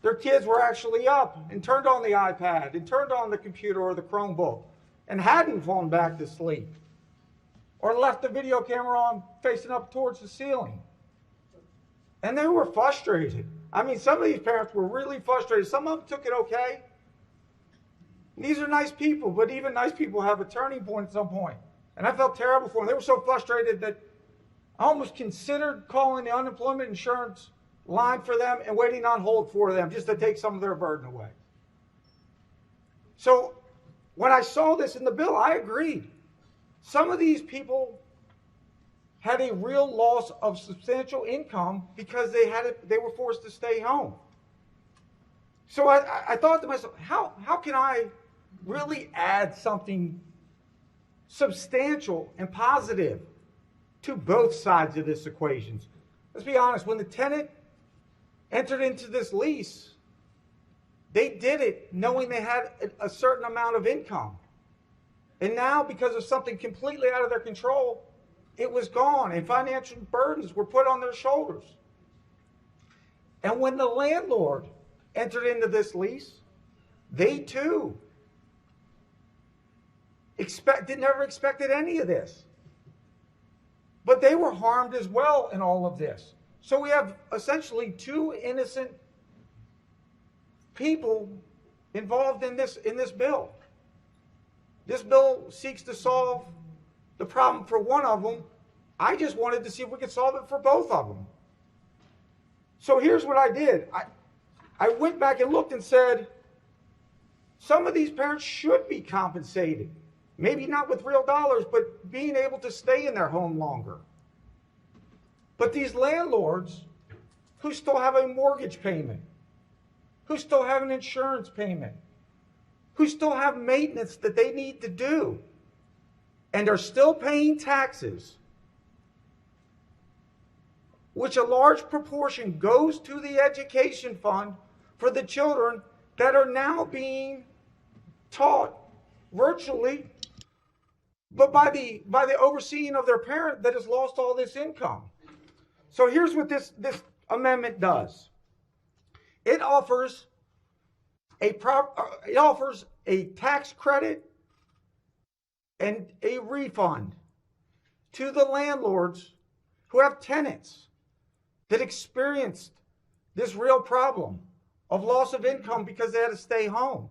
their kids were actually up and turned on the iPad and turned on the computer or the Chromebook and hadn't fallen back to sleep or left the video camera on facing up towards the ceiling. And they were frustrated. I mean, some of these parents were really frustrated. Some of them took it okay. And these are nice people, but even nice people have a turning point at some point. And I felt terrible for them. They were so frustrated that I almost considered calling the unemployment insurance line for them and waiting on hold for them just to take some of their burden away. So when I saw this in the bill, I agreed. Some of these people had a real loss of substantial income because they were forced to stay home. So I thought to myself, how can I really add something substantial and positive to both sides of this equation? Let's be honest, when the tenant entered into this lease, they did it knowing they had a certain amount of income. And now, because of something completely out of their control, it was gone, and financial burdens were put on their shoulders. And when the landlord entered into this lease, they too never expected any of this. But they were harmed as well in all of this. So we have essentially two innocent people involved in this bill. This bill seeks to solve the problem for one of them. I just wanted to see if we could solve it for both of them. So here's what I did. I went back and looked and said, some of these parents should be compensated. Maybe not with real dollars, but being able to stay in their home longer. But these landlords who still have a mortgage payment, who still have an insurance payment, who still have maintenance that they need to do, and are still paying taxes, which a large proportion goes to the education fund for the children that are now being taught virtually, but by the overseeing of their parent that has lost all this income. So here's what this amendment does. It offers a tax credit and a refund to the landlords who have tenants that experienced this real problem of loss of income because they had to stay home.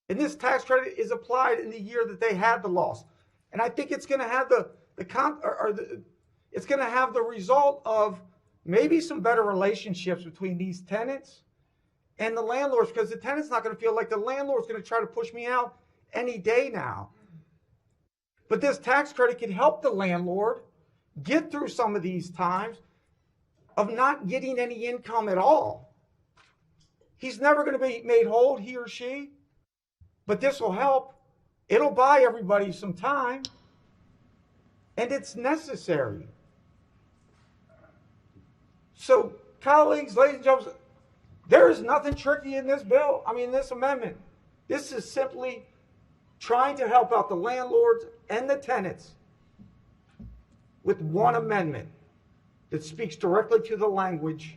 And this tax credit is applied in the year that they had the loss. And I think it's going to have it's going to have the result of maybe some better relationships between these tenants and the landlords, because the tenant's not going to feel like the landlord's going to try to push me out any day now. But this tax credit can help the landlord get through some of these times of not getting any income at all. He's never going to be made whole, he or she, but this will help. It'll buy everybody some time, and it's necessary. So, colleagues, ladies and gentlemen, there is nothing tricky in this bill. This amendment. This is simply trying to help out the landlords and the tenants with one amendment that speaks directly to the language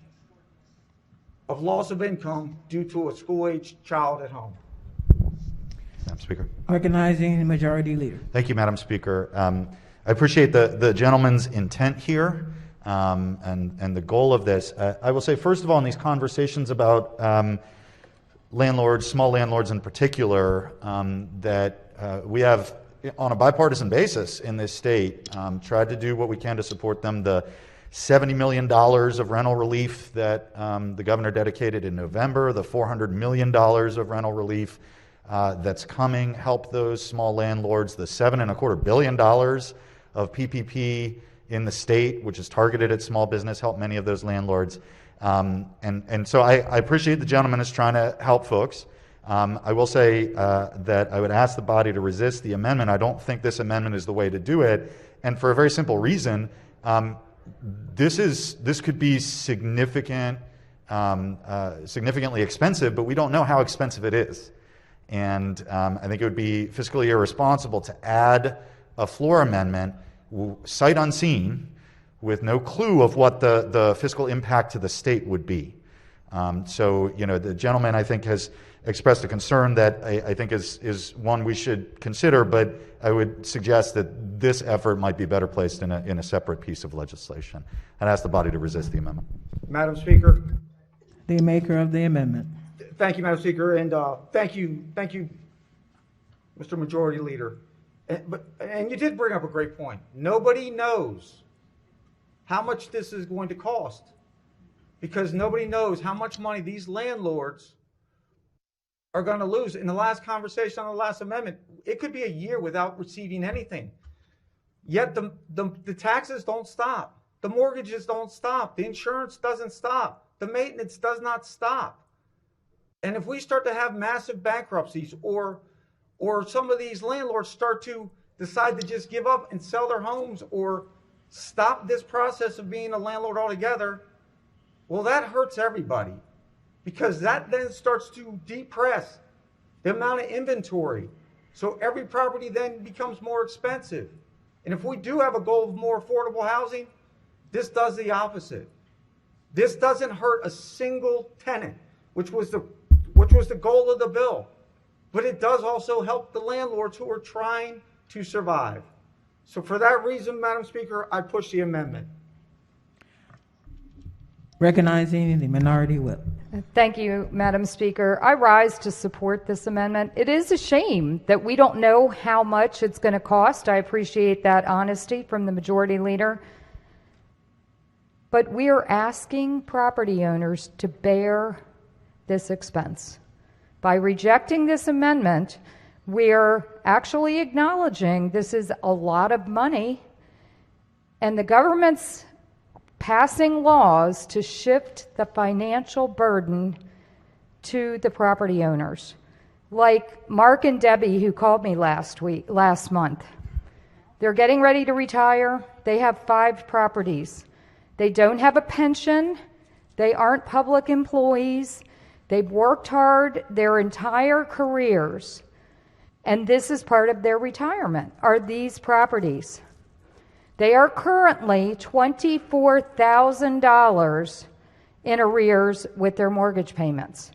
of loss of income due to a school-aged child at home. Madam Speaker. Recognizing the Majority Leader. Thank you, Madam Speaker. I appreciate the gentleman's intent here and the goal of this. I will say, first of all, in these conversations about landlords, small landlords in particular, that we have, on a bipartisan basis in this state, tried to do what we can to support them. The $70 million of rental relief that the governor dedicated in November, the $400 million of rental relief that's coming, help those small landlords, the $7.25 billion of PPP in the state, which is targeted at small business, help many of those landlords. And so I appreciate the gentleman is trying to help folks. I will say that I would ask the body to resist the amendment. I don't think this amendment is the way to do it, and for a very simple reason. This could be significantly expensive, but we don't know how expensive it is. And I think it would be fiscally irresponsible to add a floor amendment, sight unseen, with no clue of what the fiscal impact to the state would be. So, the gentleman, I think, has expressed a concern that I think is one we should consider, but I would suggest that this effort might be better placed in a separate piece of legislation. I'd ask the body to resist the amendment. Madam Speaker. The maker of the amendment. Thank you, Madam Speaker, and thank you, Mr. Majority Leader. And you did bring up a great point. Nobody knows how much this is going to cost, because nobody knows how much money these landlords are going to lose. In the last conversation on the last amendment, it could be a year without receiving anything. Yet the taxes don't stop. The mortgages don't stop. The insurance doesn't stop. The maintenance does not stop. And if we start to have massive bankruptcies, or some of these landlords start to decide to just give up and sell their homes, or stop this process of being a landlord altogether, well, that hurts everybody, because that then starts to depress the amount of inventory. So every property then becomes more expensive. And if we do have a goal of more affordable housing, this does the opposite. This doesn't hurt a single tenant, which was the goal of the bill. But it does also help the landlords who are trying to survive. So for that reason, Madam Speaker, I push the amendment. Recognizing the Minority Whip. Thank you, Madam Speaker. I rise to support this amendment. It is a shame that we don't know how much it's going to cost. I appreciate that honesty from the Majority Leader. But we are asking property owners to bear this expense. By rejecting this amendment, we're actually acknowledging this is a lot of money, and the government's passing laws to shift the financial burden to the property owners. Like Mark and Debbie, who called me last month. They're getting ready to retire. They have 5 properties. They don't have a pension. They aren't public employees. They've worked hard their entire careers, and this is part of their retirement, are these properties. They are currently $24,000 in arrears with their mortgage payments.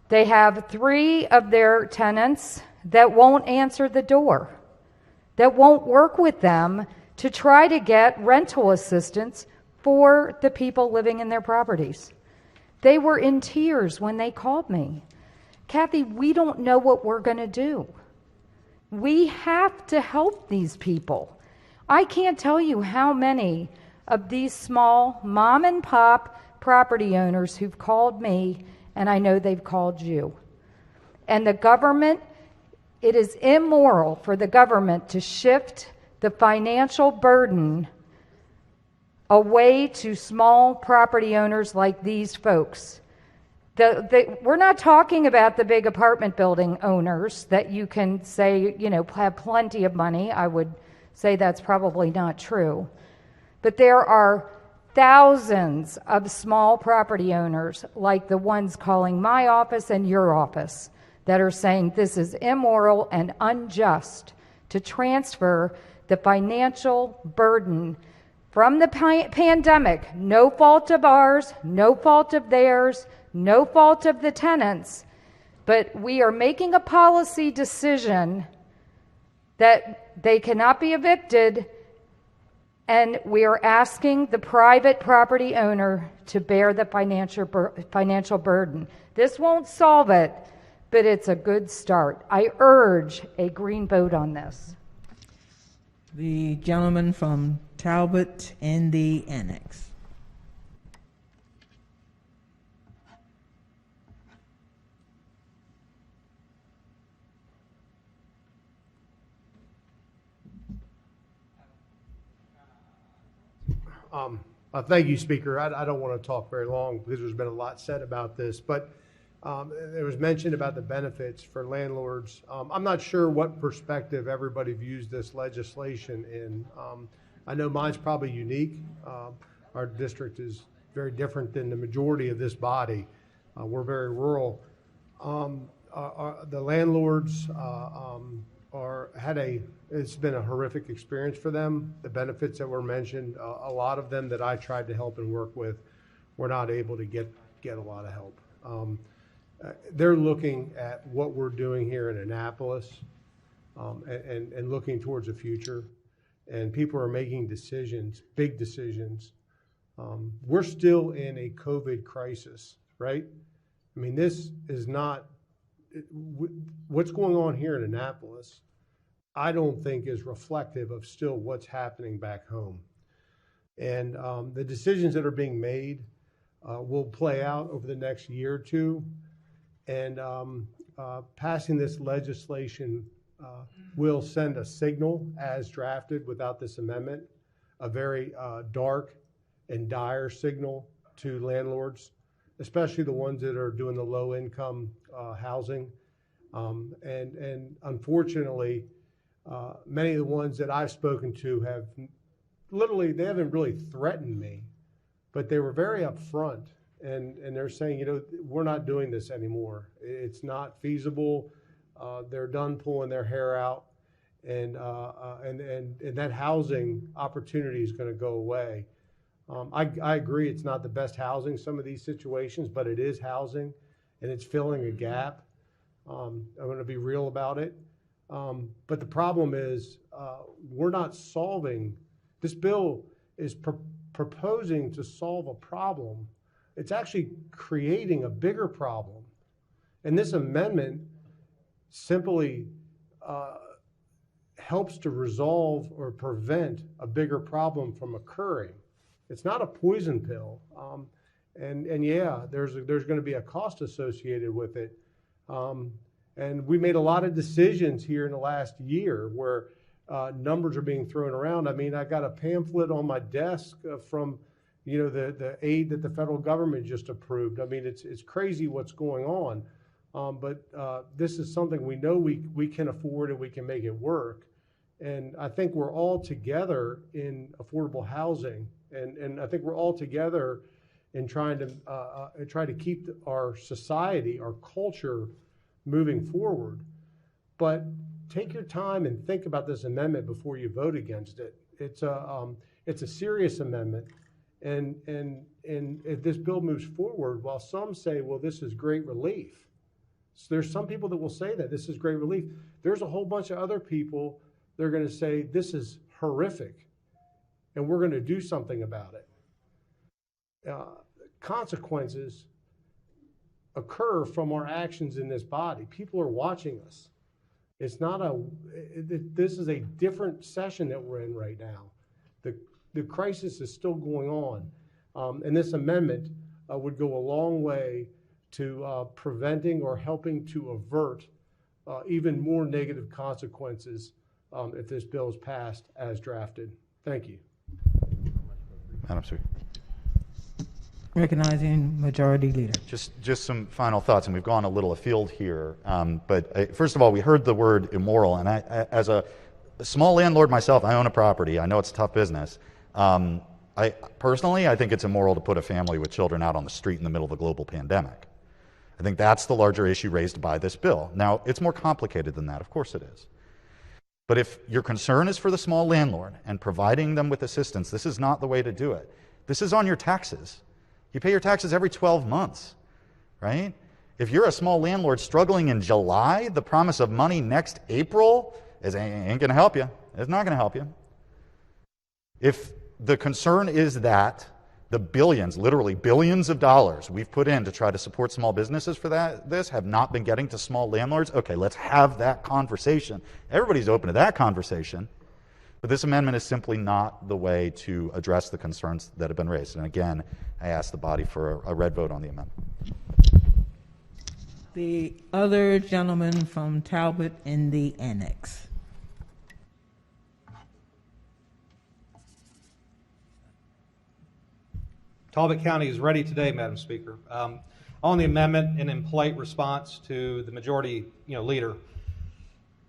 They have 3 of their tenants that won't answer the door, that won't work with them to try to get rental assistance for the people living in their properties. They were in tears when they called me. Kathy, we don't know what we're going to do. We have to help these people. I can't tell you how many of these small mom and pop property owners who've called me and I know they've called you. And the government, it is immoral for the government to shift the financial burden away to small property owners like these folks. We're not talking about the big apartment building owners that you can say, have plenty of money. I would say that's probably not true. But there are thousands of small property owners like the ones calling my office and your office that are saying this is immoral and unjust to transfer the financial burden from the pandemic, no fault of ours, no fault of theirs, no fault of the tenants, but we are making a policy decision that they cannot be evicted, and we are asking the private property owner to bear the financial burden. This won't solve it, but it's a good start. I urge a green vote on this. The gentleman from Talbot in the annex. Thank you, Speaker. I don't want to talk very long because there's been a lot said about this, but there was mention about the benefits for landlords. I'm not sure what perspective everybody views this legislation in. I know mine's probably unique. Our district is very different than the majority of this body. We're very rural. The landlords it's been a horrific experience for them. The benefits that were mentioned, a lot of them that I tried to help and work with, were not able to get a lot of help. They're looking at what we're doing here in Annapolis and looking towards the future. And people are making decisions, big decisions. We're still in a COVID crisis, right? I mean, this is not, what's going on here in Annapolis, I don't think is reflective of still what's happening back home. And the decisions that are being made will play out over the next year or two. And passing this legislation will send a signal, as drafted without this amendment, a very dark and dire signal to landlords, especially the ones that are doing the low-income housing. And unfortunately, many of the ones that I've spoken to have they haven't really threatened me, but they were very upfront. And they're saying, we're not doing this anymore. It's not feasible. They're done pulling their hair out, and that housing opportunity is going to go away. I agree it's not the best housing, some of these situations, but it is housing, and it's filling a gap. I'm going to be real about it. But the problem is we're not solving. This bill is proposing to solve a problem. It's actually creating a bigger problem. And this amendment simply helps to resolve or prevent a bigger problem from occurring. It's not a poison pill. And yeah, there's going to be a cost associated with it. And we made a lot of decisions here in the last year where numbers are being thrown around. I mean, I got a pamphlet on my desk from the aid that the federal government just approved. I mean, it's crazy what's going on. But this is something we know we can afford and we can make it work. And I think we're all together in affordable housing. And I think we're all together in trying to keep our society, our culture moving forward. But take your time and think about this amendment before you vote against it. It's a serious amendment. And if this bill moves forward, while some say, well, this is great relief, so there's some people that will say that this is great relief. There's a whole bunch of other people that are going to say this is horrific, and we're going to do something about it. Consequences occur from our actions in this body. People are watching us. It's not this is a different session that we're in right now. The crisis is still going on. And this amendment would go a long way to preventing or helping to avert even more negative consequences if this bill is passed as drafted. Thank you. Madam Speaker. Recognizing Majority Leader. Just some final thoughts, and we've gone a little afield here. But first of all, we heard the word immoral, and I as a small landlord myself, I own a property. I know it's a tough business. I think it's immoral to put a family with children out on the street in the middle of a global pandemic. I think that's the larger issue raised by this bill. Now, it's more complicated than that. Of course it is. But if your concern is for the small landlord and providing them with assistance, this is not the way to do it. This is on your taxes. You pay your taxes every 12 months, right? If you're a small landlord struggling in July, the promise of money next April ain't going to help you. It's not going to help you. If the concern is that the billions, literally billions of dollars we've put in to try to support small businesses for this have not been getting to small landlords, okay, let's have that conversation. Everybody's open to that conversation. But this amendment is simply not the way to address the concerns that have been raised. And again, I ask the body for a red vote on the amendment. The other gentleman from Talbot in the annex. Talbot County is ready today, Madam Speaker. On the amendment and in polite response to the majority leader,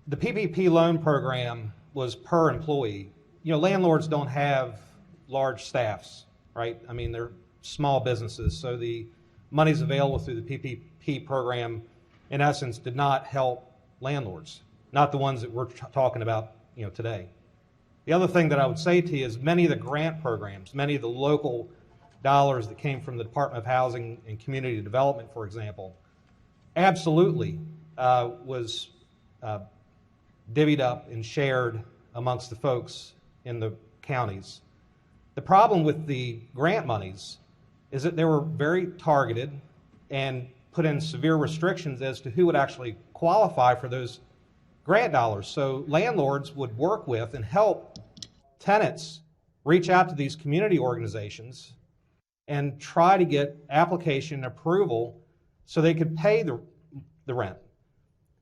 the PPP loan program was per employee. Landlords don't have large staffs, right? I mean, they're small businesses, so the monies available through the PPP program, in essence, did not help landlords, not the ones that we're talking about today. The other thing that I would say to you is many of the grant programs, many of the local dollars that came from the Department of Housing and Community Development, for example, absolutely was divvied up and shared amongst the folks in the counties. The problem with the grant monies is that they were very targeted and put in severe restrictions as to who would actually qualify for those grant dollars. So landlords would work with and help tenants reach out to these community organizations and try to get application approval so they could pay the rent.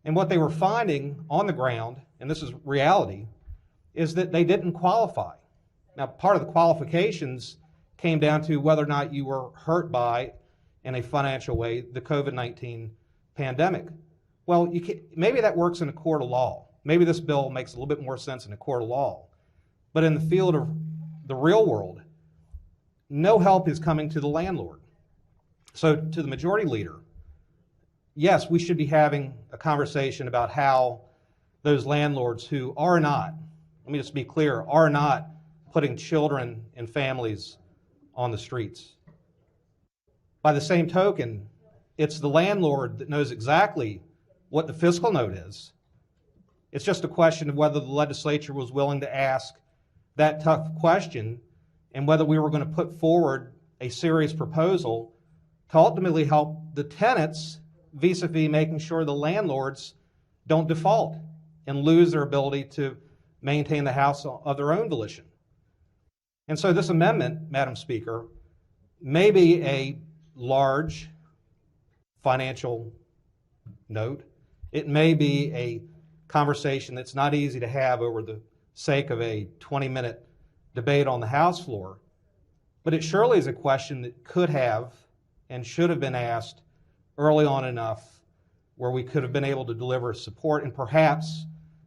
And what they were finding on the ground, and this is reality, is that they didn't qualify. Now, part of the qualifications came down to whether or not you were hurt by, in a financial way, the COVID-19 pandemic. Well, maybe that works in a court of law. Maybe this bill makes a little bit more sense in a court of law. But in the field of the real world, no help is coming to the landlord. So to the majority leader, yes, we should be having a conversation about how those landlords who are not, let me just be clear, are not putting children and families on the streets. By the same token, it's the landlord that knows exactly what the fiscal note is. It's just a question of whether the legislature was willing to ask that tough question and whether we were going to put forward a serious proposal to ultimately help the tenants vis-a-vis making sure the landlords don't default and lose their ability to maintain the house of their own volition. And so this amendment, Madam Speaker, may be a large financial note. It may be a conversation that's not easy to have over the sake of a 20-minute debate on the House floor, but it surely is a question that could have and should have been asked early on enough where we could have been able to deliver support, and perhaps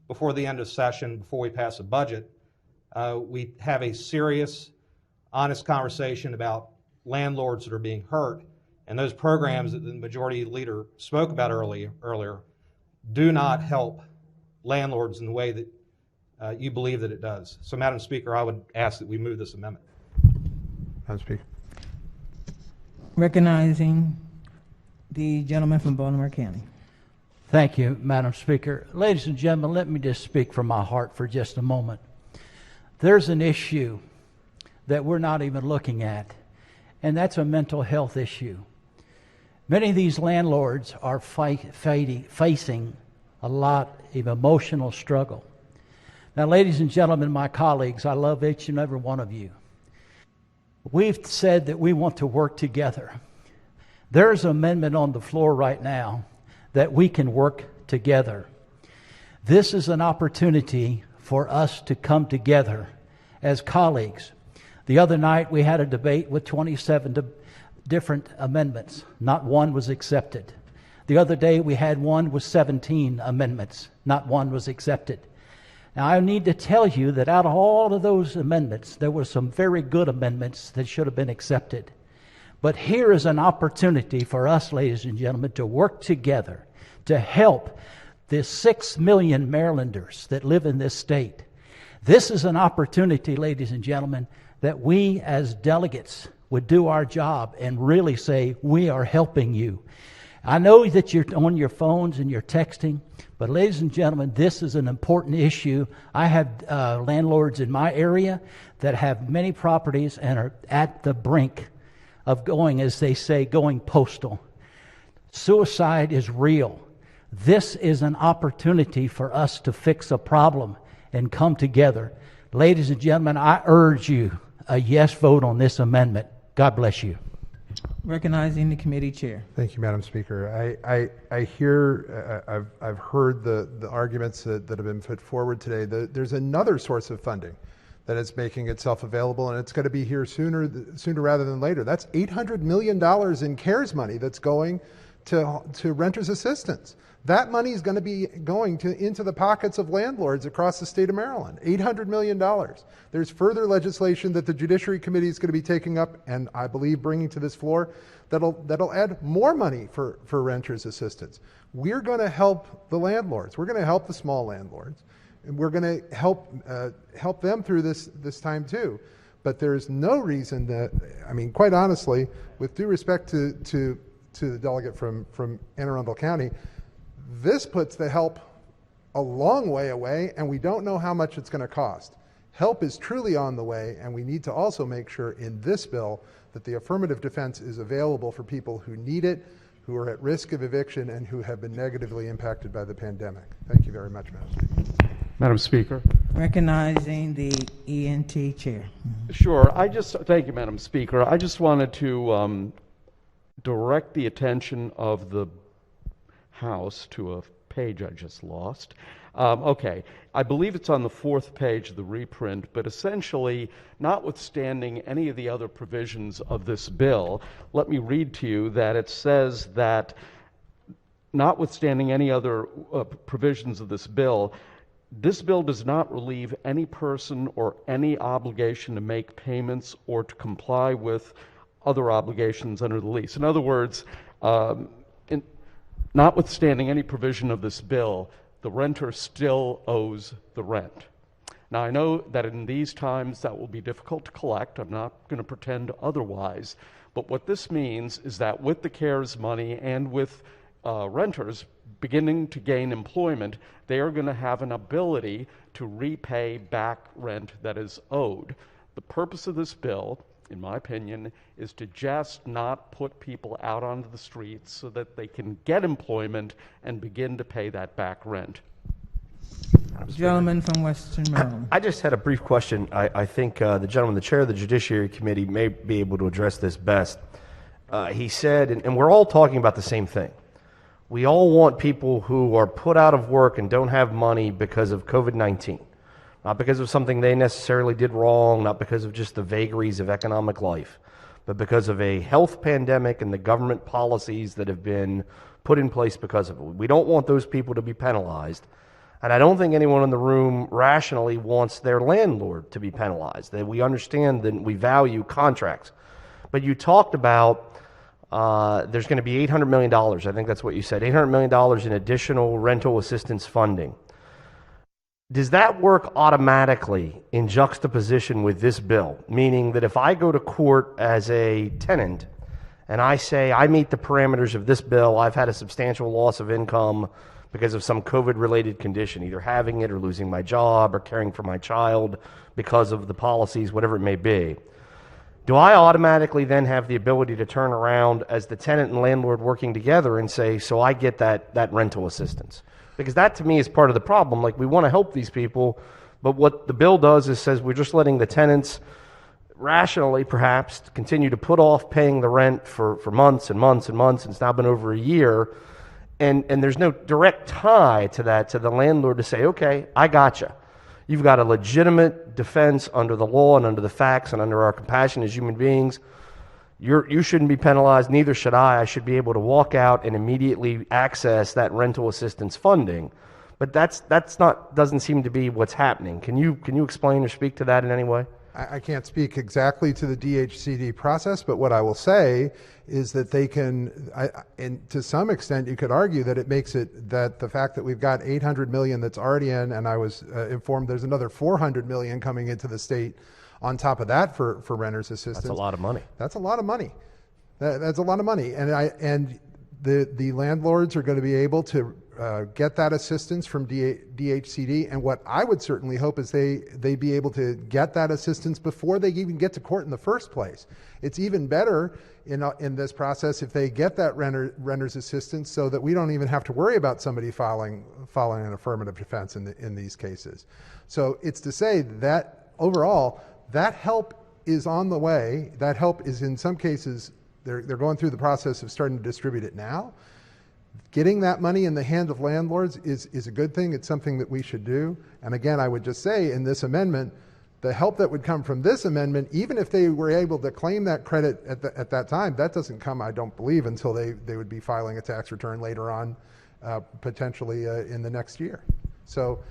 before the end of session, before we pass a budget, we have a serious, honest conversation about landlords that are being hurt, and those programs that the majority leader spoke about earlier do not help landlords in the way that you believe that it does. So, Madam Speaker, I would ask that we move this amendment. Madam Speaker. Recognizing the gentleman from Baltimore County. Thank you, Madam Speaker. Ladies and gentlemen, let me just speak from my heart for just a moment. There's an issue that we're not even looking at, and that's a mental health issue. Many of these landlords are facing a lot of emotional struggle. Now, ladies and gentlemen, my colleagues, I love each and every one of you. We've said that we want to work together. There's an amendment on the floor right now that we can work together. This is an opportunity for us to come together as colleagues. The other night we had a debate with 27 different amendments. Not one was accepted. The other day we had one with 17 amendments. Not one was accepted. Now I need to tell you that out of all of those amendments, there were some very good amendments that should have been accepted. But here is an opportunity for us, ladies and gentlemen, to work together to help the 6 million Marylanders that live in this state. This is an opportunity, ladies and gentlemen, that we as delegates would do our job and really say, we are helping you. I know that you're on your phones and you're texting, but ladies and gentlemen, this is an important issue. I have landlords in my area that have many properties and are at the brink of going, as they say, going postal. Suicide is real. This is an opportunity for us to fix a problem and come together. Ladies and gentlemen, I urge you a yes vote on this amendment. God bless you. Recognizing the committee chair. Thank you, Madam Speaker. I hear, I've heard the arguments that have been put forward today. There's another source of funding that is making itself available, and it's going to be here sooner rather than later. That's $800 million in CARES money that's going to renters assistance. That money is going to be going into the pockets of landlords across the state of Maryland. $800 million. There's further legislation that the Judiciary Committee is going to be taking up, and I believe bringing to this floor, that'll add more money for renters assistance. We're going to help the landlords. We're going to help the small landlords, and we're going to help them through this time too. But there's no reason that, I mean, quite honestly, with due respect to the delegate from Anne Arundel County, this puts the help a long way away, and we don't know how much it's going to cost. Help is truly on the way, and we need to also make sure in this bill that the affirmative defense is available for people who need it, who are at risk of eviction, and who have been negatively impacted by the pandemic. Thank you very much, Madam Speaker. Madam Speaker. Recognizing the ENT chair. Sure. Thank you, Madam Speaker. I just wanted to direct the attention of the House to a page I just lost. Okay, I believe it's on the 4th page of the reprint, but essentially, notwithstanding any of the other provisions of this bill, let me read to you that it says that notwithstanding any other provisions of this bill does not relieve any person or any obligation to make payments or to comply with other obligations under the lease. In other words, notwithstanding any provision of this bill, the renter still owes the rent. Now, I know that in these times that will be difficult to collect. I'm not going to pretend otherwise. But what this means is that with the CARES money and with renters beginning to gain employment, they are going to have an ability to repay back rent that is owed. The purpose of this bill, in my opinion, is to just not put people out onto the streets so that they can get employment and begin to pay that back rent. Gentleman from Western Maryland. I just had a brief question. I think the gentleman, the chair of the Judiciary Committee, may be able to address this best. He said, and we're all talking about the same thing. We all want people who are put out of work and don't have money because of COVID-19. Not because of something they necessarily did wrong, not because of just the vagaries of economic life, but because of a health pandemic and the government policies that have been put in place because of it. We don't want those people to be penalized. And I don't think anyone in the room rationally wants their landlord to be penalized. That we understand that we value contracts. But you talked about there's going to be $800 million. I think that's what you said. $800 million in additional rental assistance funding. Does that work automatically in juxtaposition with this bill? Meaning that if I go to court as a tenant and I say I meet the parameters of this bill, I've had a substantial loss of income because of some COVID-related condition, either having it or losing my job or caring for my child because of the policies, whatever it may be, do I automatically then have the ability to turn around as the tenant and landlord working together and say, so I get that rental assistance? Because that to me is part of the problem. Like, we want to help these people, but what the bill does is says we're just letting the tenants rationally, perhaps, to continue to put off paying the rent for months and months and months, and it's now been over a year, and there's no direct tie to that, to the landlord to say, okay, I gotcha. You've got a legitimate defense under the law and under the facts and under our compassion as human beings. You shouldn't be penalized, neither should I. I should be able to walk out and immediately access that rental assistance funding. But doesn't seem to be what's happening. Can you explain or speak to that in any way? I can't speak exactly to the DHCD process, but what I will say is that they can, and to some extent, you could argue that it makes it that the fact that we've got $800 million that's already in, and I was informed there's another $400 million coming into the state on top of that for renters assistance. That's a lot of money. That's a lot of money. That's a lot of money, and the landlords are going to be able to get that assistance from DHCD, and what I would certainly hope is they be able to get that assistance before they even get to court in the first place. It's even better in this process if they get that renter's assistance, so that we don't even have to worry about somebody filing an affirmative defense in these cases. So it's to say that overall, that help is on the way. That help is, in some cases, they're going through the process of starting to distribute it now. Getting that money in the hands of landlords is a good thing. It's something that we should do. And again, I would just say in this amendment, the help that would come from this amendment, even if they were able to claim that credit at that time, that doesn't come, I don't believe, until they would be filing a tax return later on, potentially in the next year. So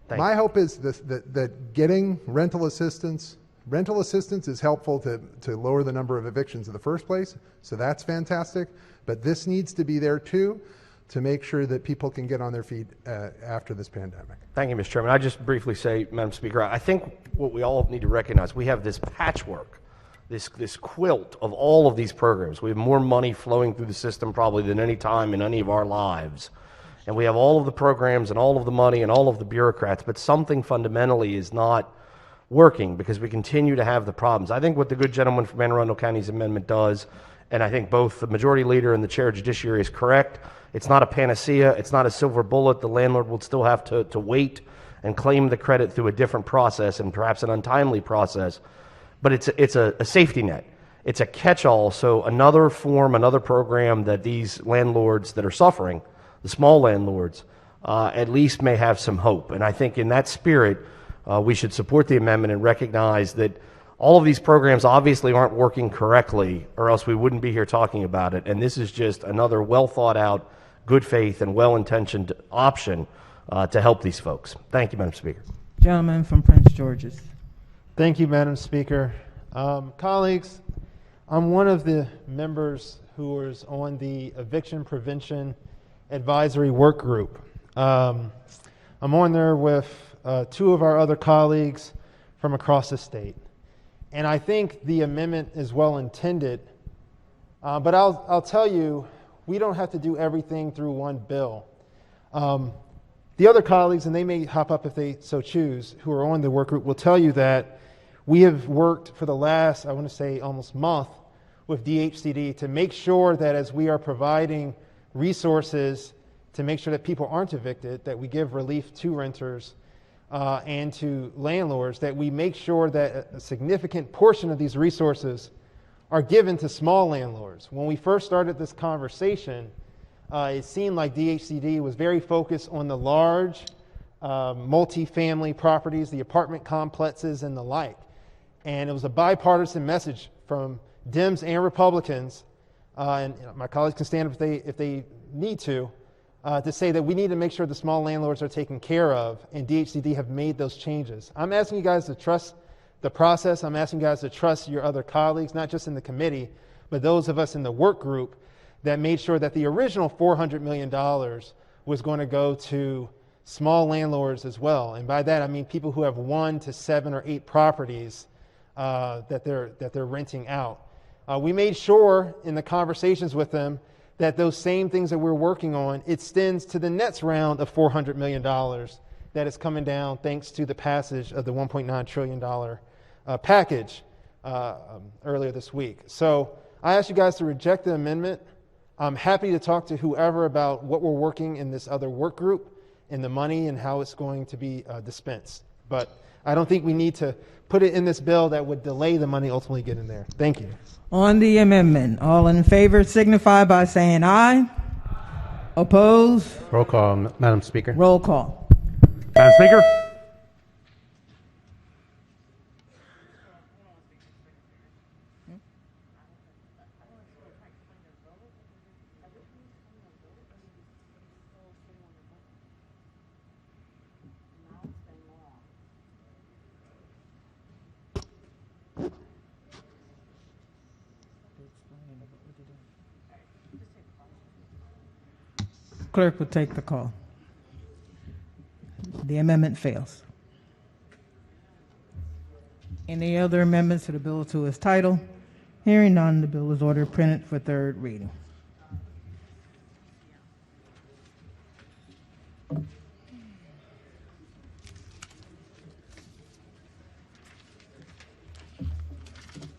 my hope is that getting rental assistance is helpful to lower the number of evictions in the first place. So that's fantastic. But this needs to be there too, to make sure that people can get on their feet after this pandemic. Thank you, Mr. Chairman. I just briefly say, Madam Speaker, I think what we all need to recognize, we have this patchwork, this quilt of all of these programs. We have more money flowing through the system probably than any time in any of our lives. And we have all of the programs and all of the money and all of the bureaucrats, but something fundamentally is not working because we continue to have the problems. I think what the good gentleman from Anne Arundel County's amendment does, and I think both the majority leader and the chair of judiciary is correct. It's not a panacea. It's not a silver bullet. The landlord will still have to wait and claim the credit through a different process and perhaps an untimely process. But it's a safety net. It's a catch-all. So another form, another program that these landlords that are suffering, the small landlords, at least may have some hope. And I think in that spirit, we should support the amendment and recognize that all of these programs obviously aren't working correctly, or else we wouldn't be here talking about it. And this is just another well-thought-out, good faith, and well-intentioned option to help these folks. Thank you, Madam Speaker. Gentleman from Prince George's. Thank you, Madam Speaker. Colleagues, I'm one of the members who is on the Eviction Prevention Advisory Work Group. I'm on there with two of our other colleagues from across the state. And I think the amendment is well intended, but I'll tell you, we don't have to do everything through one bill. The other colleagues, and they may hop up if they so choose, who are on the work group will tell you that we have worked for the last, I want to say almost month, with DHCD to make sure that as we are providing resources to make sure that people aren't evicted, that we give relief to renters and to landlords, that we make sure that a significant portion of these resources are given to small landlords. When we first started this conversation, it seemed like DHCD was very focused on the large multifamily properties, the apartment complexes and the like. And it was a bipartisan message from Dems and Republicans, and my colleagues can stand up if they need to say that we need to make sure the small landlords are taken care of, and DHCD have made those changes. I'm asking you guys to trust the process. I'm asking you guys to trust your other colleagues, not just in the committee, but those of us in the work group that made sure that the original $400 million was going to go to small landlords as well. And by that, I mean people who have 1 to 7 or 8 properties that they're renting out. We made sure in the conversations with them that those same things that we're working on extends to the next round of $400 million that is coming down thanks to the passage of the $1.9 trillion package earlier this week. So I ask you guys to reject the amendment. I'm happy to talk to whoever about what we're working in this other work group and the money and how it's going to be dispensed. But I don't think we need to put it in this bill that would delay the money ultimately getting there. Thank you. On the amendment, all in favor signify by saying aye. Opposed? Roll call, Madam Speaker. Roll call. Madam Speaker? Clerk will take the call. The amendment fails. Any other amendments to the bill to its title? Hearing none, the bill is ordered printed for third reading.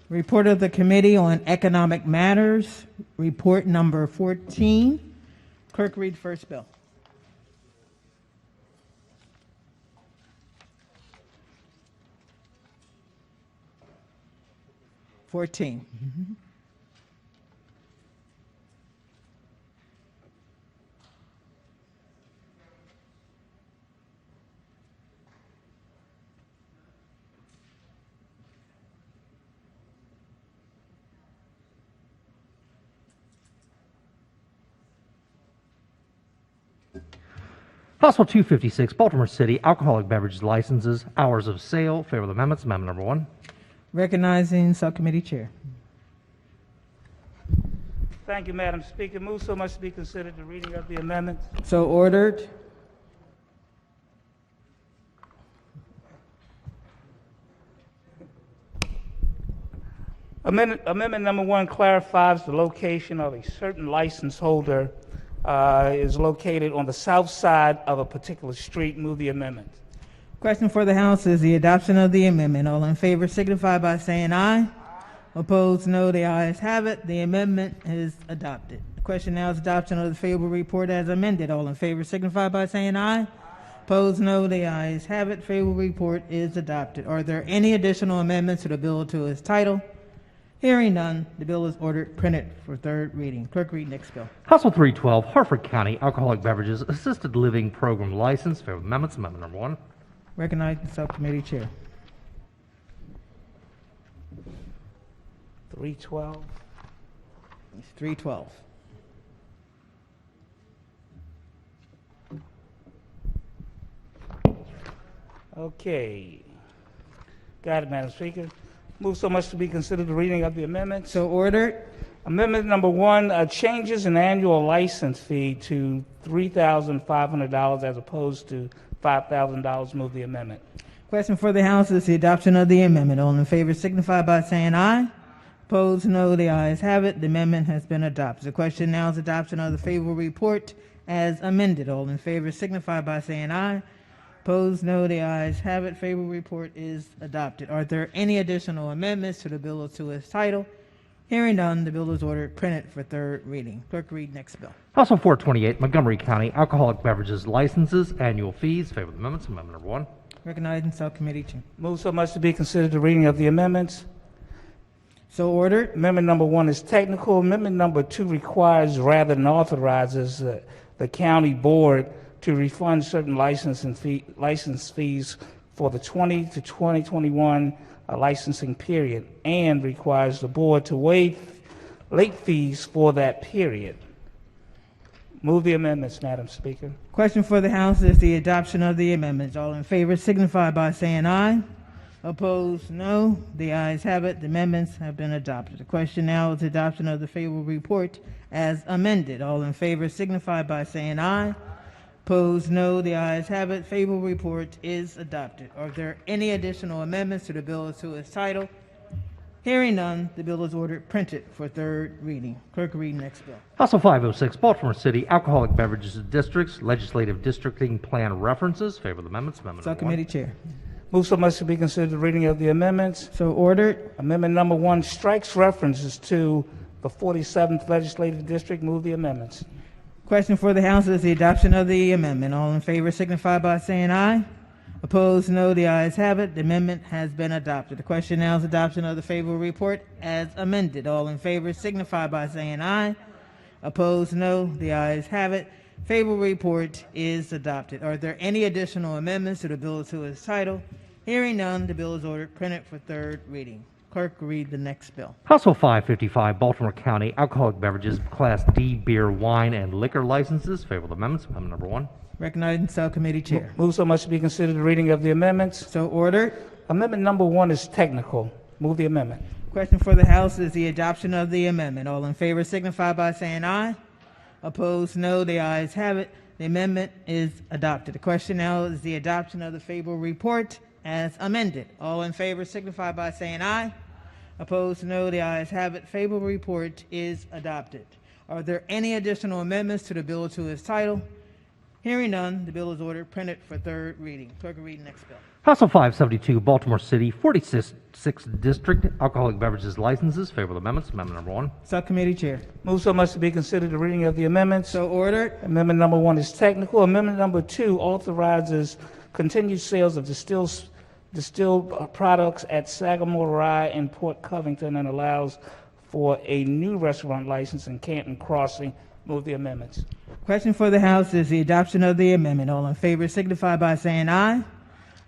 Report of the Committee on Economic Matters, report number 14. Clerk, read first bill. $14. House Bill 256, Baltimore City alcoholic beverages licenses, hours of sale. Favor of the amendments. Amendment number 1. Recognizing Subcommittee Chair. Thank you, Madam Speaker. Move so much to be considered the reading of the amendment. So ordered. Amendment number 1 clarifies the location of a certain license holder is located on the south side of a particular street. Move the amendment. Question for the House is the adoption of the amendment. All in favor signify by saying aye. Opposed, no. The ayes have it. The amendment is adopted. The question now is adoption of the favorable report as amended. All in favor signify by saying aye. Opposed, no. The ayes have it. Favorable report is adopted. Are there any additional amendments to the bill to its title? Hearing none, the bill is ordered printed for third reading. Clerk, read next bill. House Bill 312, Harford County alcoholic beverages assisted living program license. Favor of the amendments. Amendment number 1. Recognize the Subcommittee Chair. 312. It's 312. Okay. Got it, Madam Speaker. Move so much to be considered the reading of the amendment. So ordered. Amendment number 1, changes in annual license fee to $3,500 as opposed to $5,000. Move the amendment. Question for the House is the adoption of the amendment. All in favor signify by saying aye. Opposed, no. The ayes have it. The amendment has been adopted. The question now is adoption of the favorable report as amended. All in favor signify by saying aye. Opposed, no. The ayes have it. Favorable report is adopted. Are there any additional amendments to the bill to its title? Hearing none, the bill is ordered printed for third reading. Clerk, read next bill. House Bill 428, Montgomery County alcoholic beverages licenses, annual fees. Favor of the amendments. Amendment number 1. Recognizing Subcommittee Chair. Move so much to be considered the reading of the amendments. So ordered. Amendment number 1 is technical. Amendment number 2 requires rather than authorizes the county board to refund certain license fees for the 20 to 2021 licensing period and requires the board to waive late fees for that period. Move the amendments, Madam Speaker. Question for the House is the adoption of the amendments. All in favor signify by saying aye. Opposed, no. The ayes have it. The amendments have been adopted. The question now is adoption of the favorable report as amended. All in favor signify by saying aye. Opposed, no. The ayes have it. Favorable report is adopted. Are there any additional amendments to the bill to its title? Hearing none, the bill is ordered printed for third reading. Clerk, read next bill. House Bill 506, Baltimore City alcoholic beverages districts, legislative districting plan references. Favor of the amendments. Amendment number 1. Subcommittee Chair. Move so much to be considered the reading of the amendments. So ordered. Amendment number 1 strikes references to the 47th Legislative District. Move the amendments. Question for the House is the adoption of the amendment. All in favor signify by saying aye. Opposed, no. The ayes have it. The amendment has been adopted. The question now is adoption of the favorable report as amended. All in favor signify by saying aye. Opposed, no. The ayes have it. Favorable report is adopted. Are there any additional amendments to the bill to its title? Hearing none, the bill is ordered printed for third reading. Clerk, read the next bill. House Bill 555, Baltimore County Alcoholic Beverages Class D Beer, Wine, and Liquor Licenses. Favorable amendments. Amendment number 1. Recognizing subcommittee chair. Move so much to be considered the reading of the amendments. So ordered. Amendment number 1 is technical. Move the amendment. Question for the House is the adoption of the amendment. All in favor signify by saying aye. Opposed, no. The ayes have it. The amendment is adopted. The question now is the adoption of the favorable report as amended. All in favor signify by saying aye. Opposed, no. The ayes have it. Favorable report is adopted. Are there any additional amendments to the bill to its title? Hearing none, the bill is ordered printed for third reading. Clerk will read the next bill. House Bill 572, Baltimore City 46th District Alcoholic Beverages Licenses. Favorable amendments. Amendment number 1. Subcommittee chair. Move so much to be considered the reading of the amendments. So ordered. Amendment number 1 is technical. Amendment number 2 authorizes continued sales of distilled products at Sagamore Rye and Port Covington and allows for a new restaurant license in Canton Crossing. Move the amendments. Question for the House is the adoption of the amendment. All in favor signify by saying aye.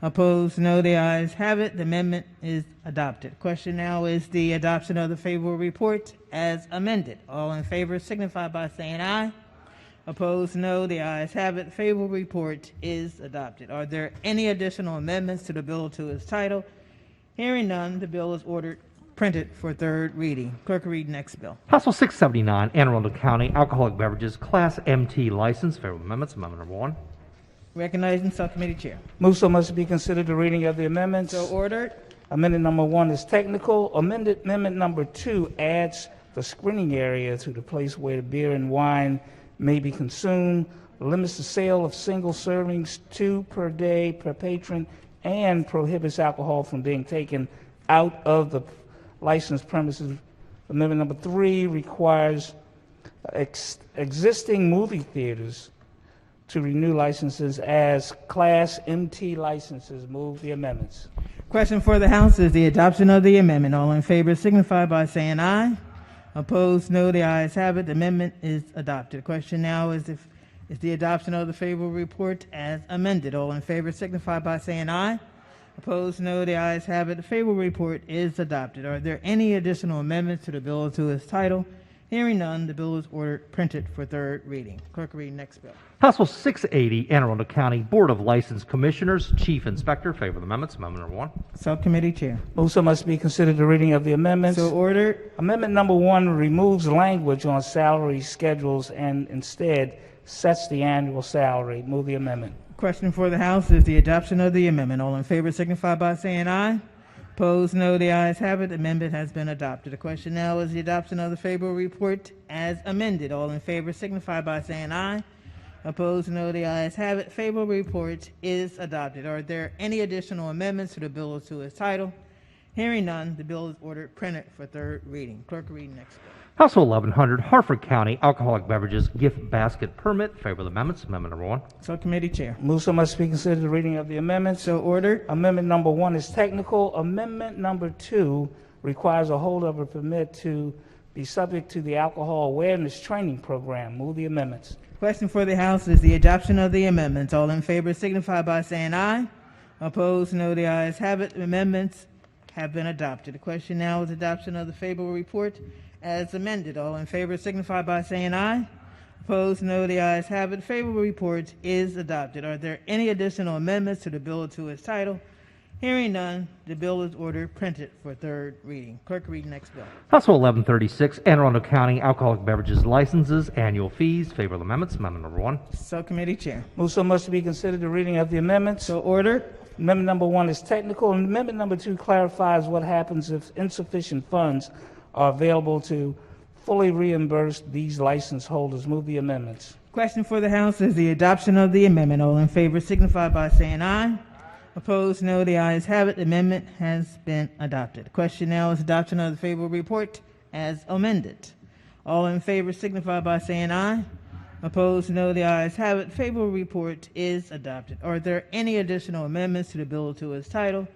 Opposed, no. The ayes have it. The amendment is adopted. Question now is the adoption of the favorable report as amended. All in favor signify by saying aye. Opposed, no. The ayes have it. Favorable report is adopted. Are there any additional amendments to the bill to its title? Hearing none, the bill is ordered printed for third reading. Clerk will read next bill. House Bill 679, Anne Arundel County Alcoholic Beverages Class MT License. Favorable amendments. Amendment number 1. Recognizing subcommittee chair. Move so much to be considered the reading of the amendments. So ordered. Amendment number 1 is technical. Amendment number 2 adds the screening area to the place where the beer and wine may be consumed, limits the sale of single servings, 2 per day per patron, and prohibits alcohol from being taken out of the licensed premises. Amendment number 3 requires existing movie theaters to renew licenses as Class MT licenses. Move the amendments. Question for the House is the adoption of the amendment. All in favor signify by saying aye. Opposed, no. The ayes have it. The amendment is adopted. Question now is the adoption of the favorable report as amended. All in favor signify by saying aye. Opposed, no. The ayes have it. The favorable report is adopted. Are there any additional amendments to the bill to its title? Hearing none, the bill is ordered printed for third reading. Clerk will read next bill. House Bill 680, Anne Arundel County Board of License Commissioners, Chief Inspector. Favorable amendments. Amendment number 1. Subcommittee chair. Move so much to be considered the reading of the amendments. So ordered. Amendment number 1 removes language on salary schedules and instead sets the annual salary. Move the amendment. Question for the House is the adoption of the amendment. All in favor signify by saying aye. Opposed, no. The ayes have it. The amendment has been adopted. The question now is the adoption of the favorable report as amended. All in favor signify by saying aye. Opposed, no. The ayes have it. Favorable report is adopted. Are there any additional amendments to the bill to its title? Hearing none, the bill is ordered printed for third reading. Clerk will read next bill. House Bill 1100, Hartford County Alcoholic Beverages Gift Basket Permit. Favorable amendments. Amendment number 1. Subcommittee chair. Move so much to be considered the reading of the amendments. So ordered. Amendment number 1 is technical. Amendment number 2 requires a holdover permit to be subject to the alcohol awareness training program. Move the amendments. Question for the House is the adoption of the amendments. All in favor signify by saying aye. Opposed, no. The ayes have it. The amendments have been adopted. The question now is adoption of the favorable report as amended. All in favor signify by saying aye. Opposed, no. The ayes have it. Favorable report is adopted. Are there any additional amendments to the bill to its title? Hearing none, the bill is ordered printed for third reading. Clerk, read next bill. House Bill 1136, Anne Arundel County Alcoholic Beverages Licenses, Annual Fees. Favorable amendments. Amendment number 1. Subcommittee chair. Move so much to be considered the reading of the amendments. So ordered. Amendment number 1 is technical. And amendment number 2 clarifies what happens if insufficient funds are available to fully reimburse these license holders. Move the amendments. Question for the House is the adoption of the amendment. All in favor signify by saying aye. Opposed, no. The ayes have it. The amendment has been adopted. The question now is adoption of the favorable report as amended. All in favor signify by saying aye. Opposed, no. The ayes have it. Favorable report is adopted. Are there any additional amendments to the bill to its title?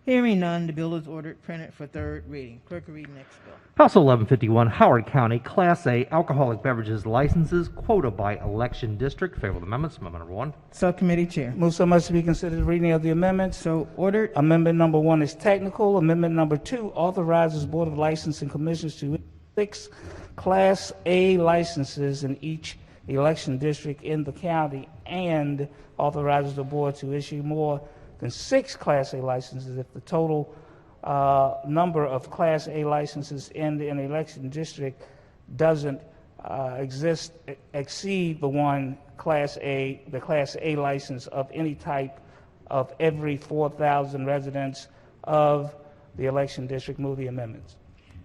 Hearing none, the bill is ordered printed for third reading. Clerk will read next bill. House Bill 1151, Howard County, Class A alcoholic beverages licenses, quota by election district. Favorable amendments. Amendment number 1. Subcommittee Chair. Move so much to be considered reading of the amendments. So ordered. Amendment number 1 is technical. Amendment number 2 authorizes Board of Licensing Commissioners to issue 6 Class A licenses in each election district in the county and authorizes the board to issue more than 6 Class A licenses if the total number of Class A licenses in an election district doesn't exceed the Class A license of any type of every 4,000 residents of the election district. Move the amendments.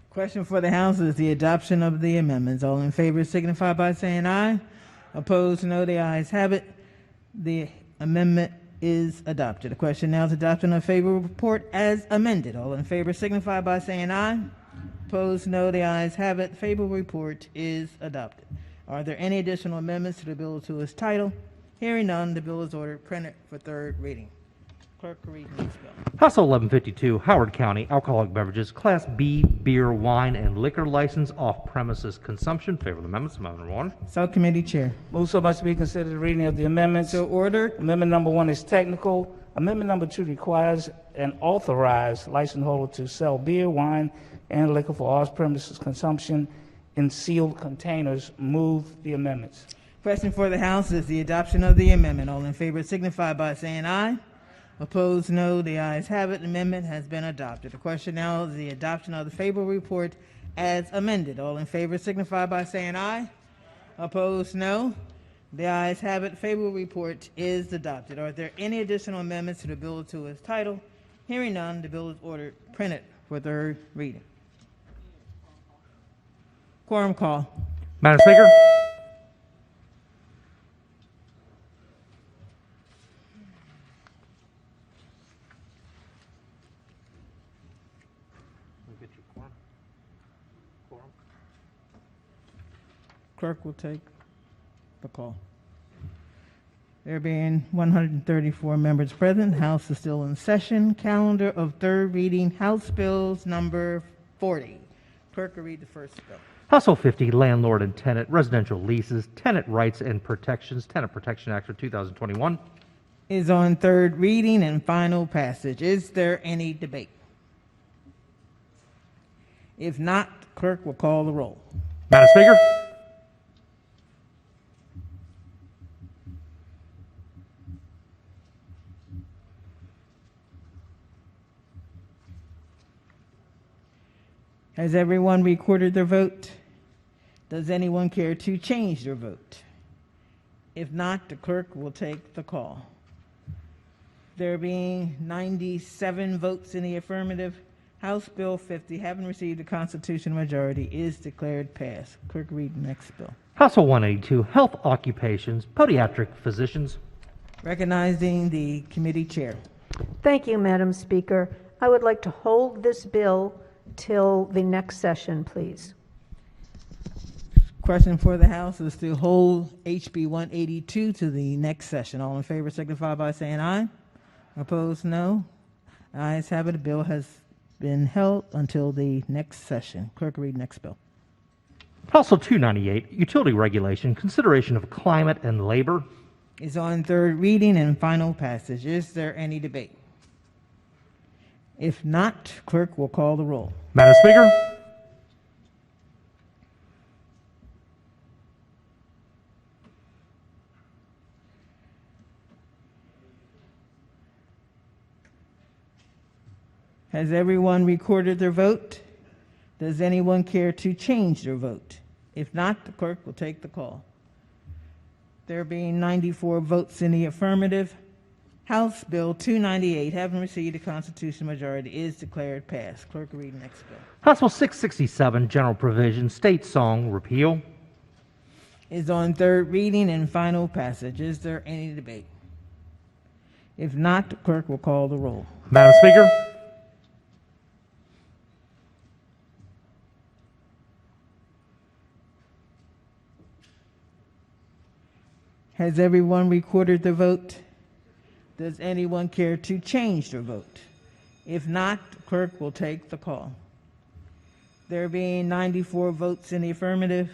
Question for the House is the adoption of the amendments. All in favor signify by saying aye. Opposed, no. The ayes have it. The amendment is adopted. The question now is adoption of favorable report as amended. All in favor signify by saying aye. Opposed, no. The ayes have it. Favorable report is adopted. Are there any additional amendments to the bill to its title? Hearing none, the bill is ordered printed for third reading. Clerk will read next bill. House Bill 1152, Howard County, alcoholic beverages, Class B, beer, wine, and liquor license, off-premises consumption. Favorable amendments. Amendment number 1. Subcommittee Chair. Move so much to be considered reading of the amendments. So ordered. Amendment number 1 is technical. Amendment number 2 requires an authorized license holder to sell beer, wine, and liquor for off-premises consumption in sealed containers. Move the amendments. Question for the House is the adoption of the amendment. All in favor signify by saying aye. Opposed, no. The ayes have it. The amendment has been adopted. The question now is the adoption of the favorable report as amended. All in favor signify by saying aye. Opposed, no. The ayes have it. Favorable report is adopted. Are there any additional amendments to the bill to its title? Hearing none, the bill is ordered printed for third reading. Quorum call. Madam Speaker. Clerk will take the call. There being 134 members present, House is still in session. Calendar of third reading, House Bills number 40. Clerk will read the first bill. House Bill 50, Landlord and Tenant Residential Leases, Tenant Rights and Protections, Tenant Protection Act of 2021. Is on third reading and final passage. Is there any debate? If not, clerk will call the roll. Madam Speaker. Has everyone recorded their vote? Does anyone care to change their vote? If not, the clerk will take the call. There being 97 votes in the affirmative, House Bill 50, having received a constitutional majority, is declared passed. Clerk, read the next bill. House Bill 182, Health Occupations, Podiatric Physicians. Recognizing the committee chair. Thank you, Madam Speaker. I would like to hold this bill till the next session, please. Question for the House is to hold HB 182 to the next session. All in favor signify by saying aye. Opposed, no. Ayes have it. The bill has been held until the next session. Clerk, read next bill. House Bill 298, Utility Regulation, Consideration of Climate and Labor. Is on third reading and final passage. Is there any debate? If not, clerk will call the roll. Madam Speaker. Has everyone recorded their vote? Does anyone care to change their vote? If not, the clerk will take the call. There being 94 votes in the affirmative, House Bill 298, having received a constitutional majority, is declared passed. Clerk will read the next bill. House Bill 667, General Provision, State Song, Repeal. Is on third reading and final passage. Is there any debate? If not, the clerk will call the roll. Madam Speaker. Has everyone recorded their vote? Does anyone care to change their vote? If not, the clerk will take the call. There being 94 votes in the affirmative,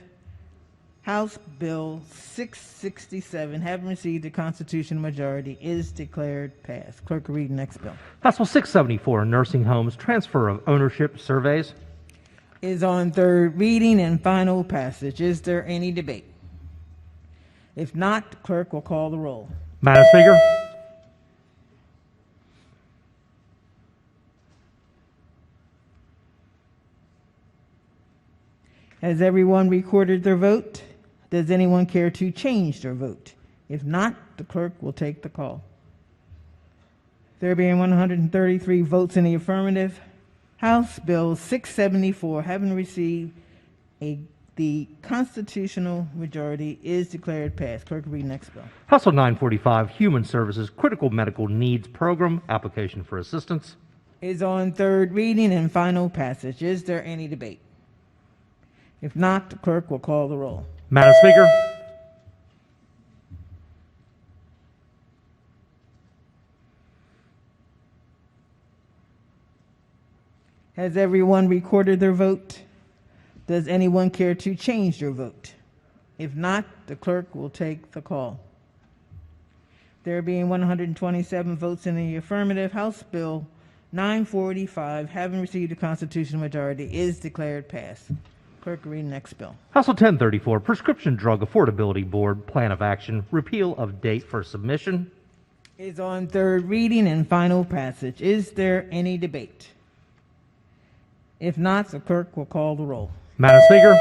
House Bill 667, having received a constitutional majority, is declared passed. Clerk will read the next bill. House Bill 674, nursing homes, transfer of ownership surveys. Is on third reading and final passage. Is there any debate? If not, the clerk will call the roll. Madam Speaker. Has everyone recorded their vote? Does anyone care to change their vote? If not, the clerk will take the call. There being 133 votes in the affirmative, House Bill 674, having received the constitutional majority, is declared passed. Clerk will read next bill. House Bill 945, Human Services Critical Medical Needs Program, application for assistance. Is on third reading and final passage. Is there any debate? If not, the clerk will call the roll. Madam Speaker. Has everyone recorded their vote? Does anyone care to change their vote? If not, the clerk will take the call. There being 127 votes in the affirmative, House Bill 945, having received a constitutional majority, is declared passed. Clerk will read the next bill. House Bill 1034, Prescription Drug Affordability Board, Plan of Action, repeal of date for submission. Is on third reading and final passage. Is there any debate? If not, the clerk will call the roll. Madam Speaker.